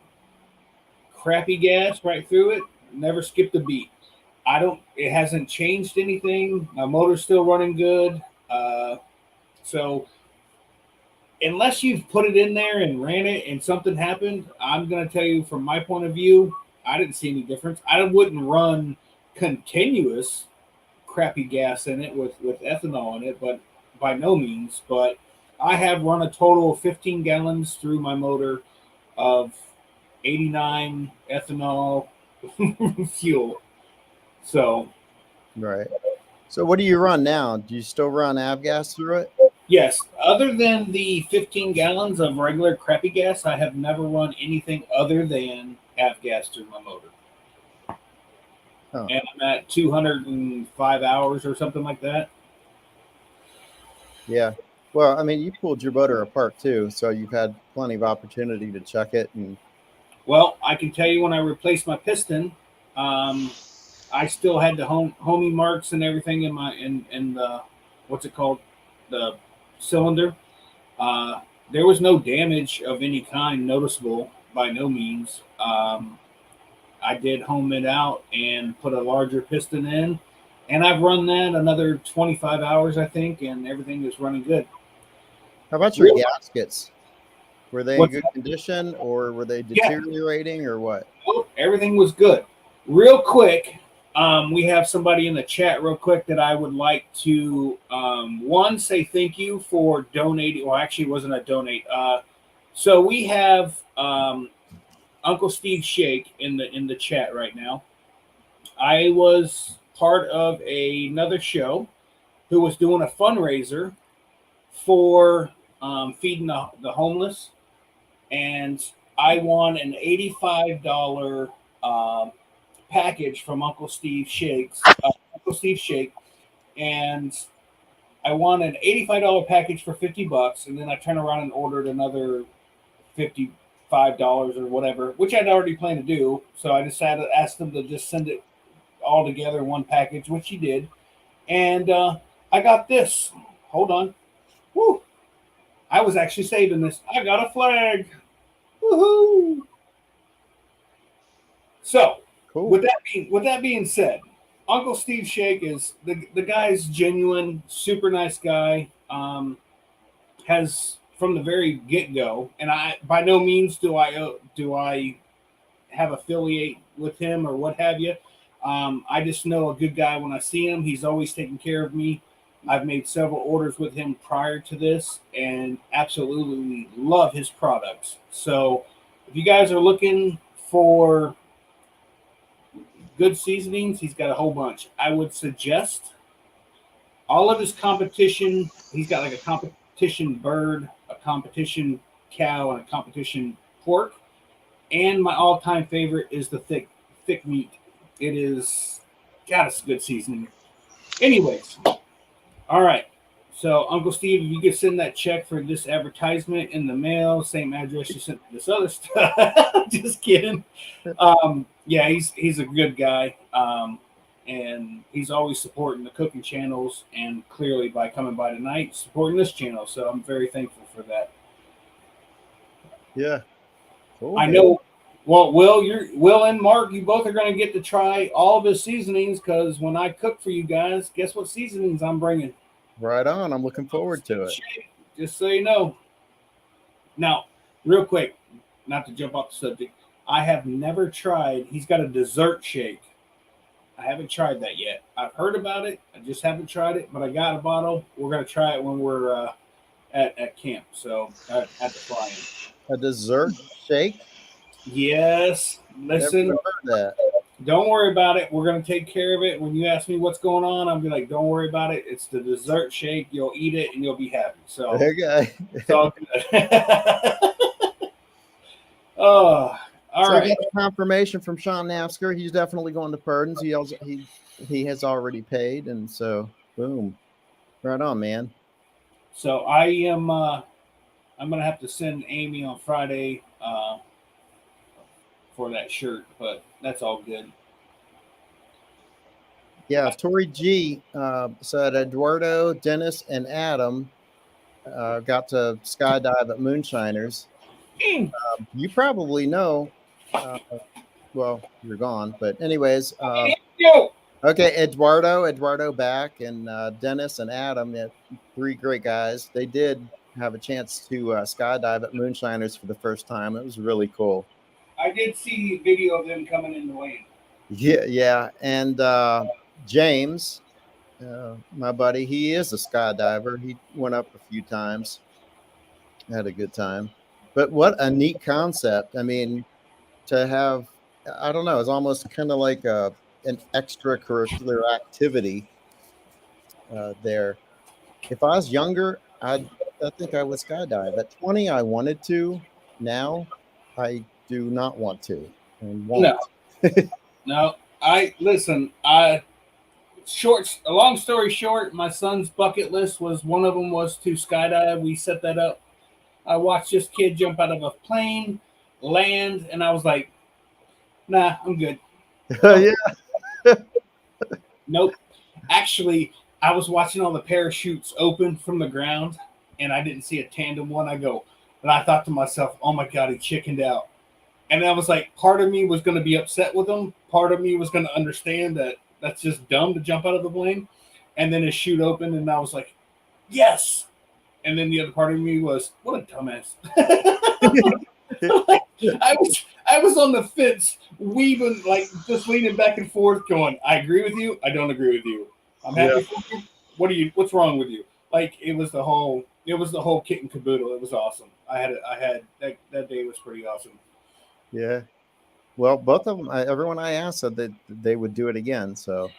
crappy gas right through it, never skipped a beat. It hasn't changed anything. My motor's still running good. So unless you've put it in there and ran it and something happened, I'm going to tell you from my point of view, I didn't see any difference. I wouldn't run continuous crappy gas in it with ethanol in it, but by no means. But I have run a total of 15 gallons through my motor of 89 ethanol fuel. So, Right. So what do you run now? Do you still run avgas through it? yes, other than the 15 gallons of regular crappy gas, I have never run anything other than avgas through my motor. Oh. And I'm at 205 hours or something like that. Yeah. Well, I mean, you pulled your motor apart too, so you've had plenty of opportunity to check it. And Well, I can tell you when I replaced my piston, I still had the homie marks and everything in my in the what's it called, the cylinder. There was no damage of any kind noticeable by no means. I did home it out and put a larger piston in, and I've run that another 25 hours, I think, and everything is running good. how about your Really? gaskets? Were they in What's good condition, or were they deteriorating, or what? Well, everything was good. Real quick, we have somebody in the chat real quick that I would like to, one, say thank you for donating. Well, actually, it wasn't a donate. So we have Uncle Steve Shake in the chat right now. I was part of another show who was doing a fundraiser for feeding the homeless, and I won an $85 package from Uncle Steve Shakes, Uncle Steve Shake, and I won an $85 package for $50, and then I turned around and ordered another $55 or whatever, which I'd already planned to do. So I decided to ask them to just send it all together in one package, which he did. And I got this. Hold on. Woo! I was actually saving this. I got a flag. Woohoo! So, Cool. with that being said, Uncle Steve Shake is the guy's genuine, super nice guy. Has from the very get go, and I by no means do I have affiliate with him or what have you. I just know a good guy when I see him. He's always taking care of me. I've made several orders with him prior to this, and absolutely love his products. So, if you guys are looking for good seasonings, he's got a whole bunch. I would suggest all of his competition. He's got like a competition bird, a competition cow, and a competition pork. And my all-time favorite is the thick meat. It is, God, it's a good seasoning. Anyways, all right. So, Uncle Steve, if you could send that check for this advertisement in the mail, same address you sent this other stuff. Just kidding. Yeah, he's a good guy, and he's always supporting the cooking channels, and clearly by coming by tonight, supporting this channel. So I'm very thankful for that. Yeah. Cool, I man. know. Well, Will and Mark, you both are going to get to try all of his seasonings, because when I cook for you guys, guess what seasonings I'm bringing? Right on. I'm looking forward to it. Just so you know. Now, real quick, not to jump off the subject, I have never tried. He's got a dessert shake. I haven't tried that yet. I've heard about it. I just haven't tried it, but I got a bottle. We're going to try it when we're at camp. So at the fly-in. A dessert shake? Yes. Listen, Never heard that. don't worry about it. We're going to take care of it. When you ask me what's going on, I'll be like, don't worry about it. It's the dessert shake. You'll eat it and you'll be happy. So Okay. it's all good. Oh, all So right. I got confirmation from Sean Nafsker. He's definitely going to Purdins. He has already paid, and so boom, right on, man. So I am. I'm gonna have to send Amy on Friday for that shirt, but that's all good. Yeah, Tori G said Eduardo, Dennis, and Adam got to skydive at Moonshiners. You probably know. Well, you're gone, but anyways. Okay, Eduardo back, and Dennis and Adam, three great guys. They did have a chance to skydive at Moonshiners for the first time. It was really cool. I did see video of them coming in the lane. Yeah, and James, my buddy, he is a skydiver. He went up a few times, had a good time. But what a neat concept! I mean, to have, I don't know, it's almost kind of like an extracurricular activity there. If I was younger, I think I would skydive. At 20, I wanted to. Now, I do not want to. And won't. No. I listen. A long story short, my son's bucket list was one of them was to skydive. We set that up. I watched this kid jump out of a plane, land, and I was like, "Nah, I'm good." Yeah. Nope. Actually, I was watching all the parachutes open from the ground, and I didn't see a tandem one. And I thought to myself, "Oh my God, he chickened out." And I was like, part of me was going to be upset with him. Part of me was going to understand that that's just dumb to jump out of the plane. And then his chute opened, and I was like, yes. And then the other part of me was, what a dumbass. I was on the fence, weaving, like just leaning back and forth, going, I agree with you. I don't agree with you. I'm happy for you. What's wrong with you? Like it was the whole kit and caboodle. It was awesome. That day was pretty awesome. Yeah. Well, both of them, everyone I asked said that they would do it again. So,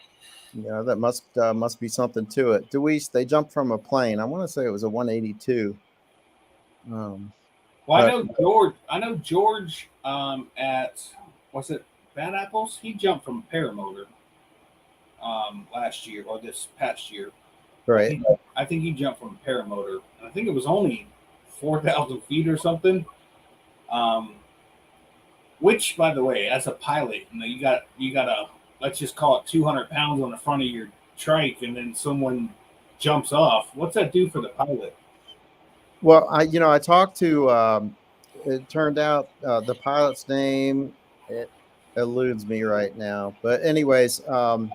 that must be something to it. They jumped from a plane. I want to say it was a 182. Um, Well, but- I know George. At was it Bad Apples? He jumped from a paramotor last year or this past year. right. I think he jumped from a paramotor. I think it was only 4,000 feet or something. Which, by the way, as a pilot, you got a, let's just call it 200 pounds on the front of your trike, and then someone jumps off. What's that do for the pilot? Well, I talked to. It turned out the pilot's name it eludes me right now, but anyways, I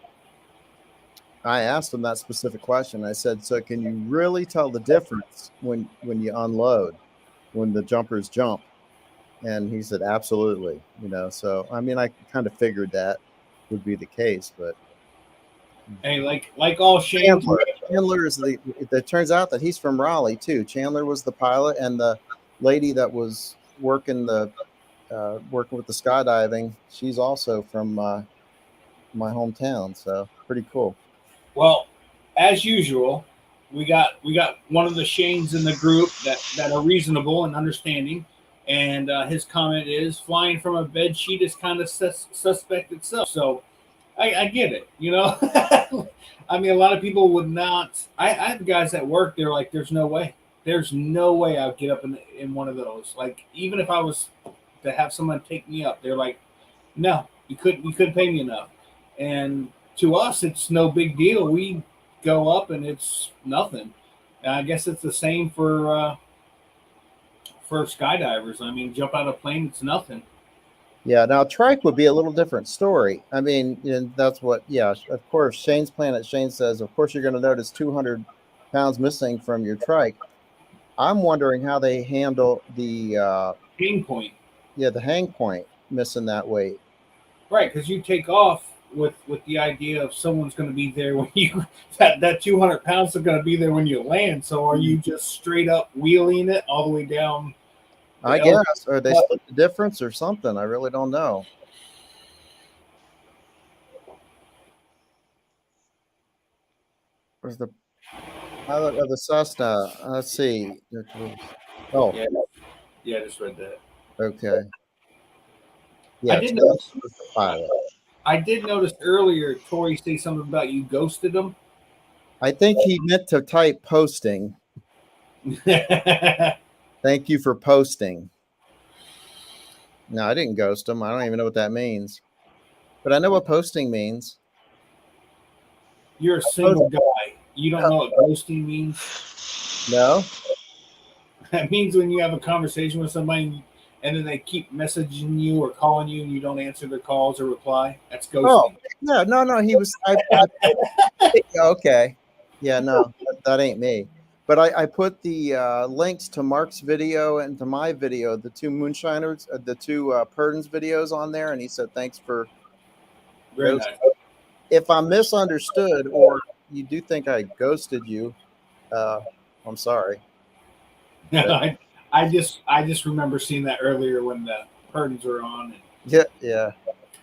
asked him that specific question. I said, "So, can you really tell the difference when you unload, when the jumpers jump?" And he said, "Absolutely." So I mean, I kind of figured that would be the case, but Hey, like all Shane's. Chandler is it turns out that he's from Raleigh too. Chandler was the pilot, and the lady that was working with the skydiving, she's also from my hometown. So pretty cool. Well, as usual, we got one of the Shanes in the group that are reasonable and understanding, and his comment is flying from a bed sheet is kind of suspect itself. So I get it, I mean, a lot of people would not. I have guys at work. They're like, "There's no way. There's no way I'll get up in one of those. Like, even if I was to have someone take me up, they're like, no, you couldn't pay me enough." And to us, it's no big deal. We go up and it's nothing. And I guess it's the same for skydivers. I mean, jump out of a plane, it's nothing. Yeah, now trike would be a little different story. I mean, that's what. Yeah, of course, Shane's Planet. Shane says, of course, you're going to notice 200 pounds missing from your trike. I'm wondering how they handle the hang point. Yeah, the hang point missing that weight. Right, because you take off with the idea of someone's going to be there when you that 200 pounds are going to be there when you land. So are you just straight up wheeling it all the way down? I guess, or they split the difference or something. I really don't know. Where's the pilot of the Cessna? Let's see. Oh, yeah, I just read that. Okay. Yeah, I did notice the pilot. I did notice earlier Tori say something about you ghosted him. I think he meant to type posting. Thank you for posting. No, I didn't ghost him. I don't even know what that means. But I know what posting means. You're a single guy. You don't know what ghosting means? No. That means when you have a conversation with somebody and then they keep messaging you or calling you and you don't answer their calls or reply. That's ghosting. Oh, no. He was. Okay. Yeah, no, that ain't me. But I put the links to Mark's video and to my video, the two Moonshiners, the two Purdins videos on there, and he said thanks for. Very nice. If I'm misunderstood or you do think I ghosted you, I'm sorry. I just remember seeing that earlier when the Purdins were on. Yeah.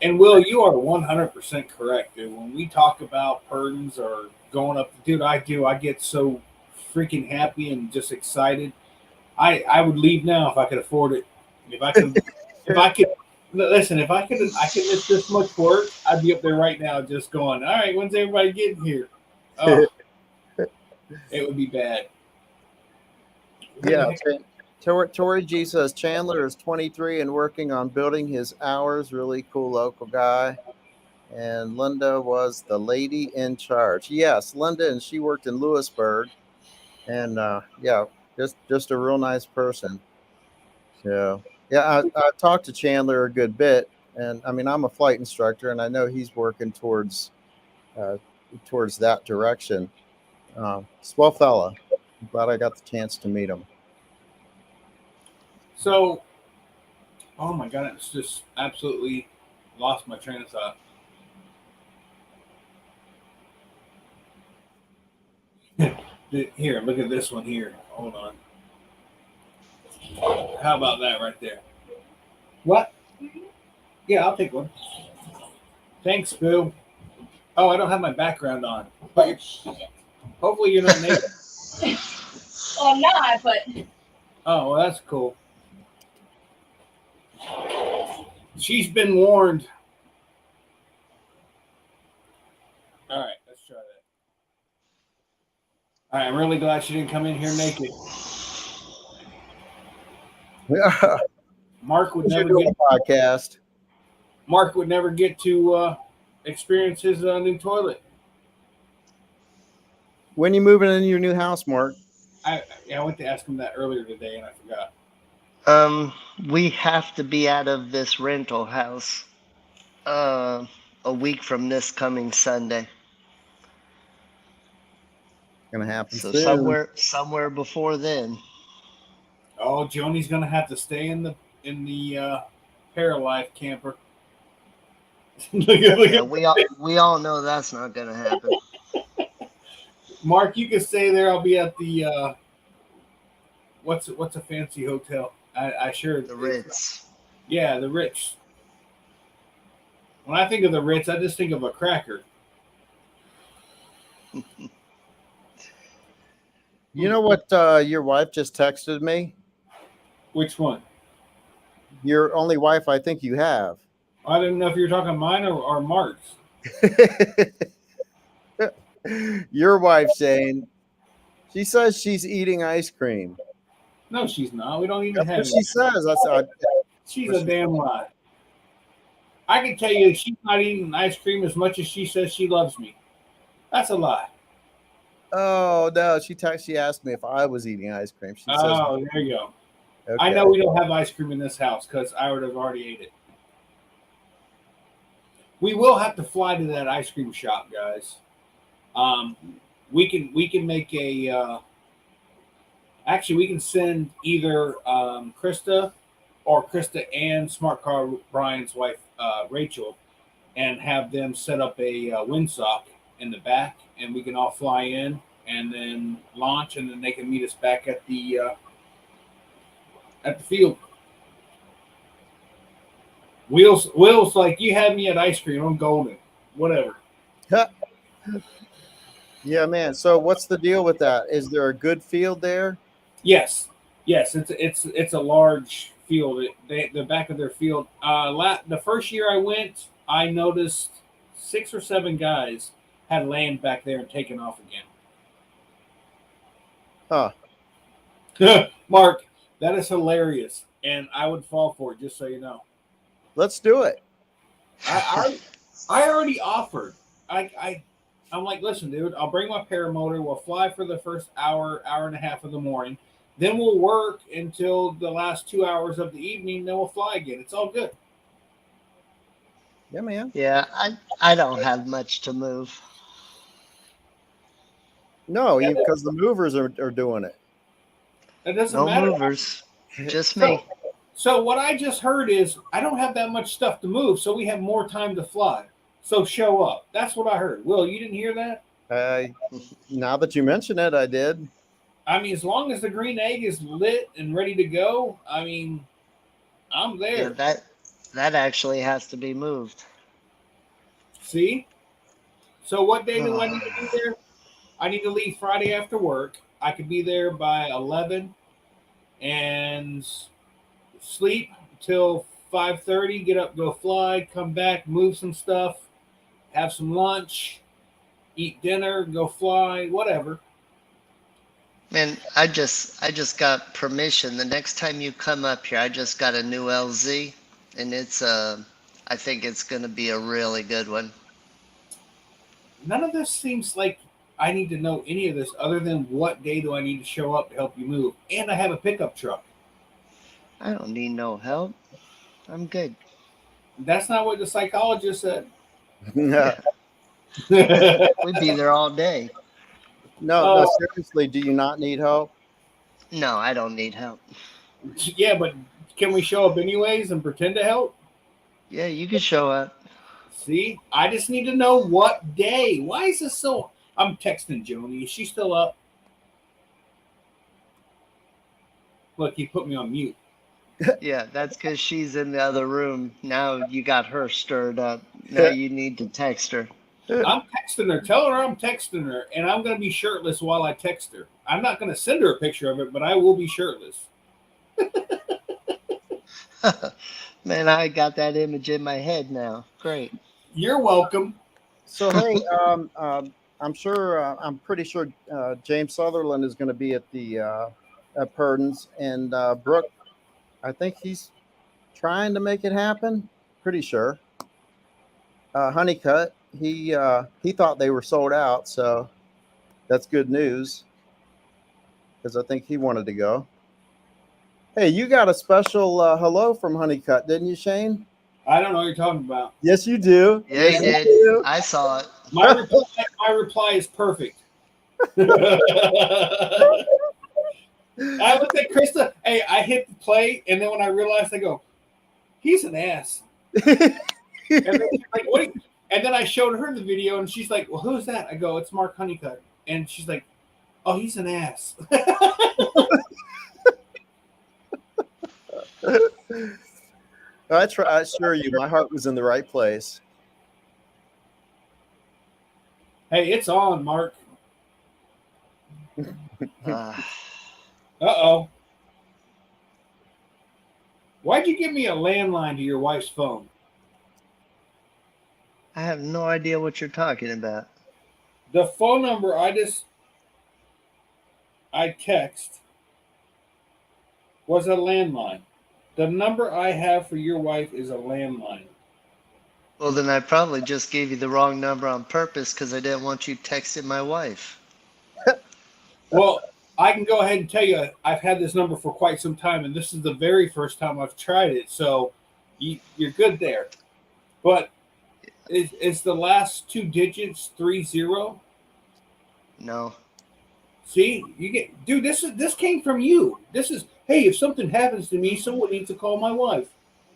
And Will, you are 100% correct, dude. When we talk about Purdins or going up, dude, I get so freaking happy and just excited. I would leave now if I could afford it. If I could listen, if I could miss this much work, I'd be up there right now just going, all right, when's everybody getting here? Oh, it would be bad. Yeah. Tori G says Chandler is 23 and working on building his hours. Really cool local guy. And Linda was the lady in charge. Yes, Linda, and she worked in Lewisburg. And just a real nice person. So yeah, I talked to Chandler a good bit, and I mean I'm a flight instructor, and I know he's working towards that direction. Swell fella. I'm glad I got the chance to meet him. So, oh my God, it's just absolutely lost my train of thought. Here, look at this one here. Hold on. How about that right there? What? Yeah, I'll take one. Thanks, Boo. Oh, I don't have my background on. But hopefully you're not naked. Well, I'm not, but. Oh, well, that's cool. She's been warned. All right, let's try that. All right, I'm really glad she didn't come in here naked. Mark would never get a podcast. Mark would never get to experience his new toilet. When you moving into your new house, Mark? I went to ask him that earlier today and I forgot. We have to be out of this rental house a week from this coming Sunday. Gonna happen So soon. somewhere before then. Oh, Joni's gonna have to stay in the Paralife camper. Yeah, we all know that's not gonna happen. Mark, you can stay there. I'll be at the what's a fancy hotel? I sure The Ritz. Yeah, the Ritz. When I think of the Ritz, I just think of a cracker. You know what your wife just texted me? Which one? Your only wife I think you have. I didn't know if you were talking mine or Mark's. Your wife, Shane. She says she's eating ice cream. No, she's not. We don't even That's have what it. she says. She's a damn lie. I can tell you she's not eating ice cream as much as she says she loves me. That's a lie. Oh no, she asked me if I was eating ice cream. She says, Oh, there you go. okay. I know we don't have ice cream in this house because I would have already ate it. We will have to fly to that ice cream shop, guys. We can make a. Actually, we can send either Krista or Krista and Smart Car Brian's wife Rachel, and have them set up a windsock in the back, and we can all fly in and then launch, and then they can meet us back at the field. Will's like, you had me at ice cream. I'm golden. Whatever. Yeah, man. So what's the deal with that? Is there a good field there? Yes. It's a large field. The back of their field. The first year I went, I noticed 6 or 7 guys had land back there and taken off again. Huh. Mark, that is hilarious, and I would fall for it. Just so you know. Let's do it. I already offered. I'm like, listen, dude, I'll bring my paramotor. We'll fly for the first hour and a half of the morning. Then we'll work until the last 2 hours of the evening. Then we'll fly again. It's all good. Yeah, man. Yeah, I don't have much to move. No, because the movers are doing it. It doesn't No matter. movers, just me. So what I just heard is I don't have that much stuff to move, so we have more time to fly. So show up. That's what I heard. Will, you didn't hear that? Now that you mention it, I did. I mean, as long as the green egg is lit and ready to go, I mean, I'm there. Yeah, that actually has to be moved. See? So what day do I need to be there? I need to leave Friday after work. I could be there by 11 and sleep till 5:30, get up, go fly, come back, move some stuff, have some lunch, eat dinner, go fly, whatever. Man, I just got permission. The next time you come up here, I just got a new LZ, and it's I think it's gonna be a really good one. None of this seems like I need to know any of this other than what day do I need to show up to help you move. And I have a pickup truck. I don't need no help. I'm good. That's not what the psychologist said. No, We'd be there all day. no, seriously, do you not need help? No, I don't need help. Yeah, but can we show up anyways and pretend to help? Yeah, you can show up. See, I just need to know what day. Why is this so? I'm texting Joni. Is she still up? Look, he put me on mute. Yeah, that's because she's in the other room. Now you got her stirred up. Now you need to text her. I'm texting her. Tell her I'm texting her, and I'm going to be shirtless while I text her. I'm not going to send her a picture of it, but I will be shirtless. Man, I got that image in my head now. Great. You're welcome. So hey, I'm pretty sure James Sutherland is going to be at the at Purdins, and Brooke, I think he's trying to make it happen. Pretty sure. Honeycutt, he thought they were sold out, so that's good news because I think he wanted to go. Hey, you got a special hello from Honeycutt, didn't you, Shane? I don't know what you're talking about. Yes, you do. Yeah, Yes, he you did. do. I saw it. My reply is perfect. I looked at Krista. Hey, I hit the play, and then when I realized, I go, "He's an ass." And then she's like, "What?" And then I showed her the video, and she's like, "Well, who's that?" I go, "It's Mark Honeycutt." And she's like, "Oh, he's an ass." I assure you, my heart was in the right place. Hey, it's on, Mark. Uh, Uh-oh. Why'd you give me a landline to your wife's phone? I have no idea what you're talking about. The phone number I text was a landline. The number I have for your wife is a landline. Well, then I probably just gave you the wrong number on purpose because I didn't want you texting my wife. Well, I can go ahead and tell you I've had this number for quite some time, and this is the very first time I've tried it, so you're good there. But is the last two digits 30? No. See, you get, dude. This came from you. This is, hey, if something happens to me, someone needs to call my wife,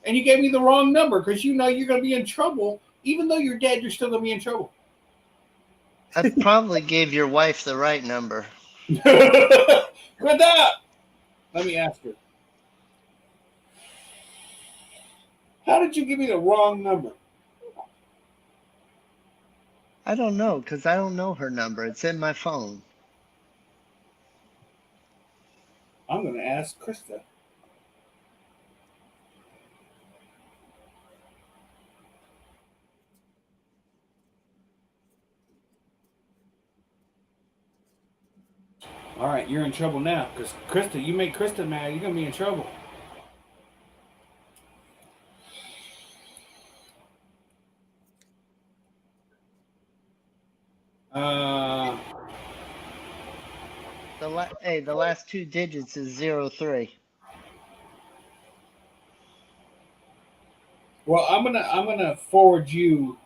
and you gave me the wrong number because you know you're going to be in trouble. Even though you're dead, you're still going to be in trouble. I probably gave your wife the right number. With that, let me ask her. How did you give me the wrong number? I don't know because I don't know her number. It's in my phone. I'm going to ask Krista. All right, you're in trouble now because Krista, you make Krista mad, you're going to be in trouble. The last two digits is 03. Well, I'm gonna forward you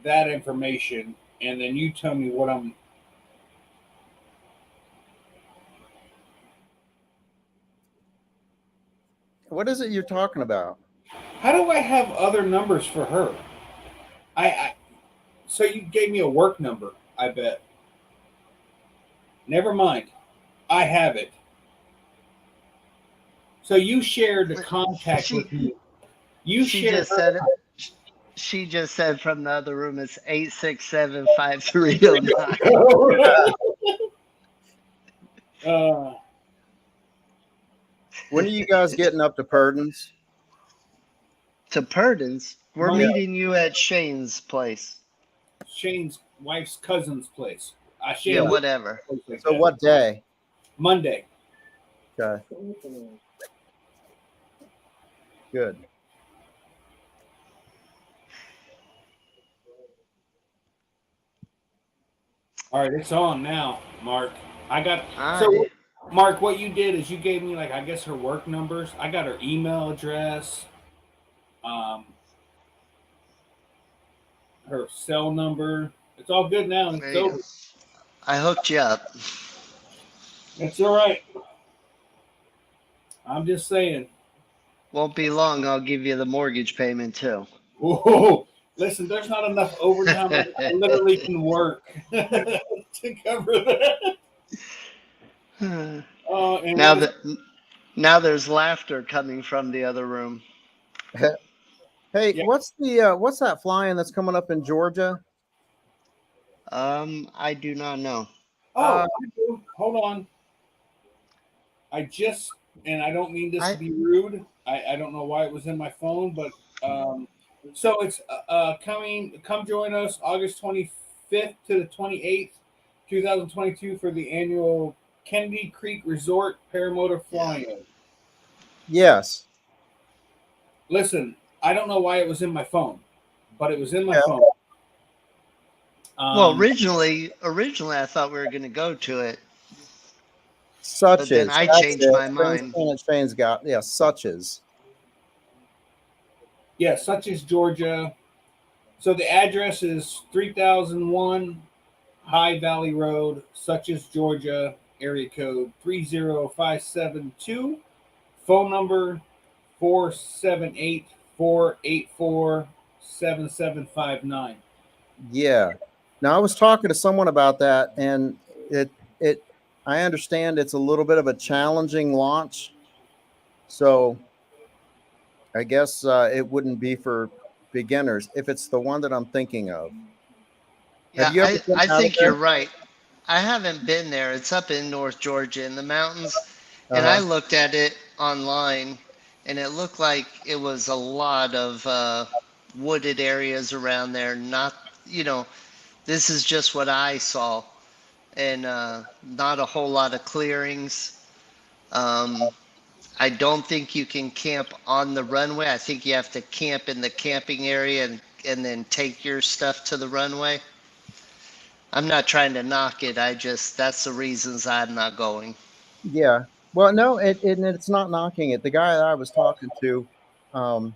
that information, and then you tell me what I'm. What is it you're talking about? How do I have other numbers for her? So you gave me a work number, I bet. Never mind. I have it. So you shared the contact with me. She just said from the other room it's 867-5309. When are you guys getting up to Purdins? To Purdins? We're meeting you at Shane's place. Shane's wife's cousin's place. Yeah, whatever. So what day? Monday. Okay. Good. All right, it's on now, Mark. Right. Mark, what you did is you gave me, like, I guess her work numbers. I got her email address, her cell number. It's all good now. It's over. I hooked you up. It's all right. I'm just saying. Won't be long. I'll give you the mortgage payment too. Whoa. Listen, there's not enough overtime. I literally can work to cover that. Now there's laughter coming from the other room. Hey, yeah. What's that flying that's coming up in Georgia? I do not know. I do. Hold on. I just and I don't mean this to be rude. I don't know why it was in my phone, but so it's come join us August 25th to the 28th, 2022 for the annual Kennedy Creek Resort Paramotor Flying. Yes. Listen, I don't know why it was in my phone, but it was in my phone. Well, originally I thought we were going to go to it. Such then as. I That's changed it. my mind. Shane's got, yeah, such as. Yeah, such as Georgia. So the address is 3001 High Valley Road, such as Georgia, area code 30572. Phone number 478-484-7759. Yeah. Now I was talking to someone about that, and it I understand it's a little bit of a challenging launch. So I guess it wouldn't be for beginners if it's the one that I'm thinking of. Yeah, Have you ever been I out of think there? you're right. I haven't been there. It's up in North Georgia in the mountains. And I Uh-huh. looked at it online and it looked like it was a lot of wooded areas around there. Not, this is just what I saw. And not a whole lot of clearings. I don't think you can camp on the runway. I think you have to camp in the camping area and then take your stuff to the runway. I'm not trying to knock it. That's the reasons I'm not going. Yeah. Well, no, it's not knocking it. The guy that I was talking to, um,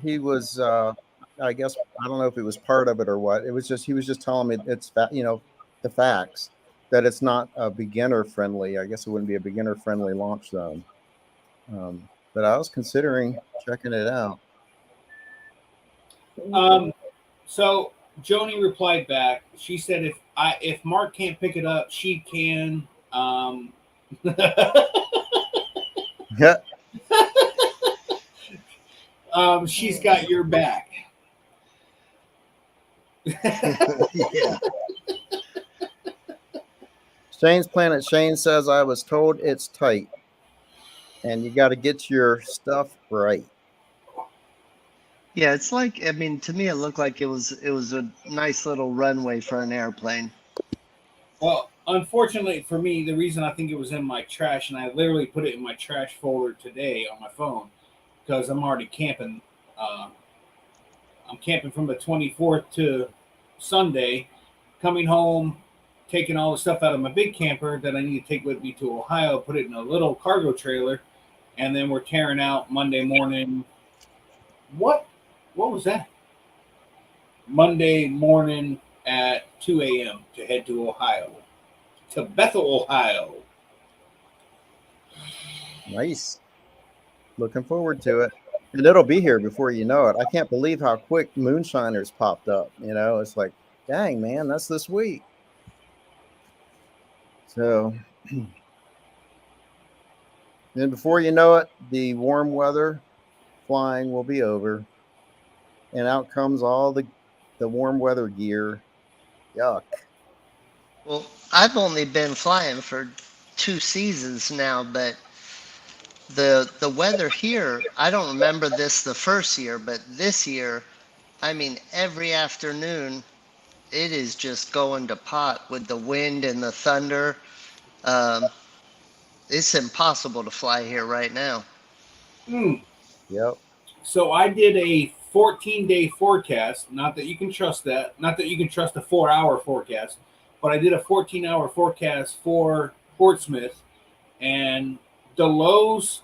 he was, I guess, I don't know if it was part of it or what. It was just, he was just telling me the facts, that it's not a beginner friendly. I guess it wouldn't be a beginner friendly launch zone. But I was considering checking it out. So Joni replied back. She said, if Mark can't pick it up, she can. Yeah. She's got your back. Yeah. Shane's Planet. Shane says, I was told it's tight and you got to get your stuff right. Yeah, it's like, I mean, to me it looked like it was a nice little runway for an airplane. Well, unfortunately for me, the reason I think it was in my trash, and I literally put it in my trash folder today on my phone, because I'm already camping. I'm camping from the 24th to Sunday, coming home, taking all the stuff out of my big camper that I need to take with me to Ohio, put it in a little cargo trailer, and then we're tearing out Monday morning. What was that? Monday morning at 2 a.m. to head to Ohio, to Bethel, Ohio. Nice. Looking forward to it. And it'll be here before you know it. I can't believe how quick Moonshiners popped up. It's like, dang, man, that's this week. So, then before you know it, the warm weather flying will be over. And out comes all the warm weather gear. Yuck. Well, I've only been flying for 2 seasons now, but the weather here, I don't remember this the first year, but this year, I mean, every afternoon it is just going to pot with the wind and the thunder. Um, it's impossible to fly here right now. Yep. So I did a 14-day forecast. Not that you can trust that. Not that you can trust a 4-hour forecast. But I did a 14-hour forecast for Portsmouth. And the lows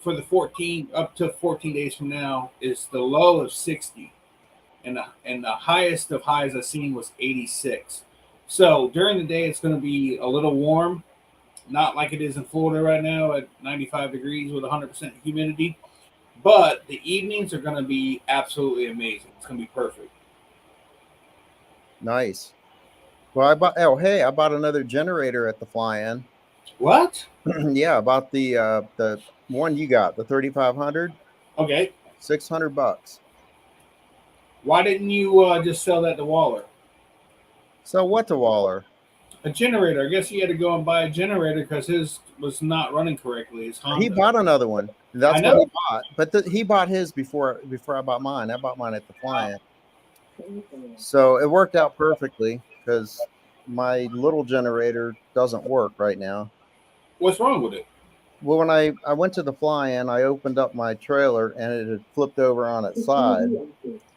for the 14 up to 14 days from now is the low of 60. And the highest of highs I've seen was 86. So during the day, it's going to be a little warm. Not like it is in Florida right now at 95 degrees with 100% humidity. But the evenings are going to be absolutely amazing. It's going to be perfect. Nice. Well, I bought another generator at the fly-in. What? Yeah, I bought the one you got, the 3500. Okay. $600. Why didn't you just sell that to Waller? So what to Waller? A generator. I guess he had to go and buy a generator because his was not running correctly. His Honda. He bought another one. That's I know. what he bought. But he bought his before I bought mine. I bought mine at the Fly-In. So it worked out perfectly because my little generator doesn't work right now. What's wrong with it? Well, when I went to the Fly-In, I opened up my trailer and it had flipped over on its side.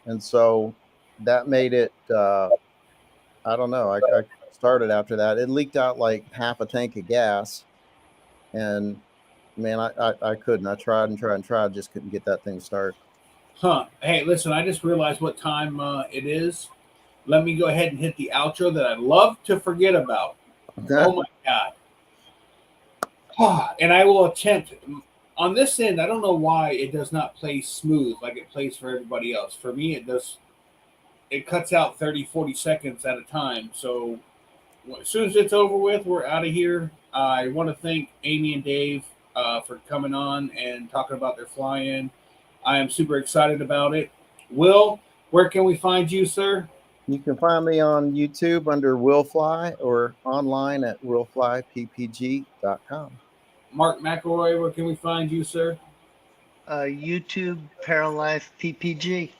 And so that made it, I don't know, I started after that. It leaked out like half a tank of gas. And man, I couldn't. I tried and tried and tried, just couldn't get that thing to start. Huh. Hey, listen, I just realized what time it is. Let me go ahead and hit the outro that I love to forget about. Oh, my God. And I will attempt. On this end, I don't know why it does not play smooth like it plays for everybody else. For me, it does. It cuts out 30, 40 seconds at a time. So as soon as it's over with, we're out of here. I want to thank Amy and Dave for coming on and talking about their Fly-In. I am super excited about it. Will, where can we find you, sir? You can find me on YouTube under Will Fly or online at willflyppg.com. Mark McElroy, where can we find you, sir? YouTube, Paralife PPG.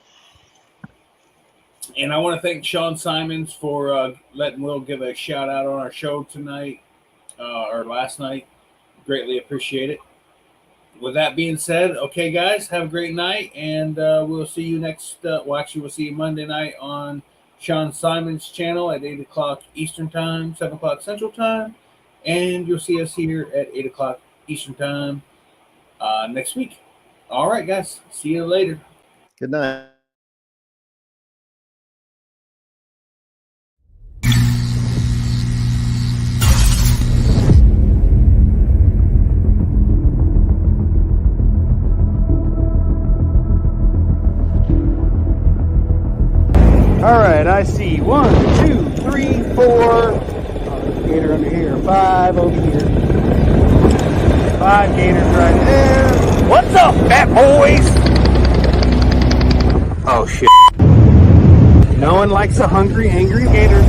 And I want to thank Sean Simons for letting Will give a shout out on our show tonight or last night. Greatly appreciate it. With that being said, okay, guys, have a great night, and we'll see you next. We'll see you Monday night on Sean Simon's channel at 8 o'clock Eastern Time, 7 o'clock Central Time, and you'll see us here at 8 o'clock Eastern Time next week. All right, guys, see you later. Good night. All right, I see 1, 2, 3, 4. Gator under here. 5 over here. 5 gators right there. What's up, fat boys? Oh shit. No one likes a hungry, angry gator.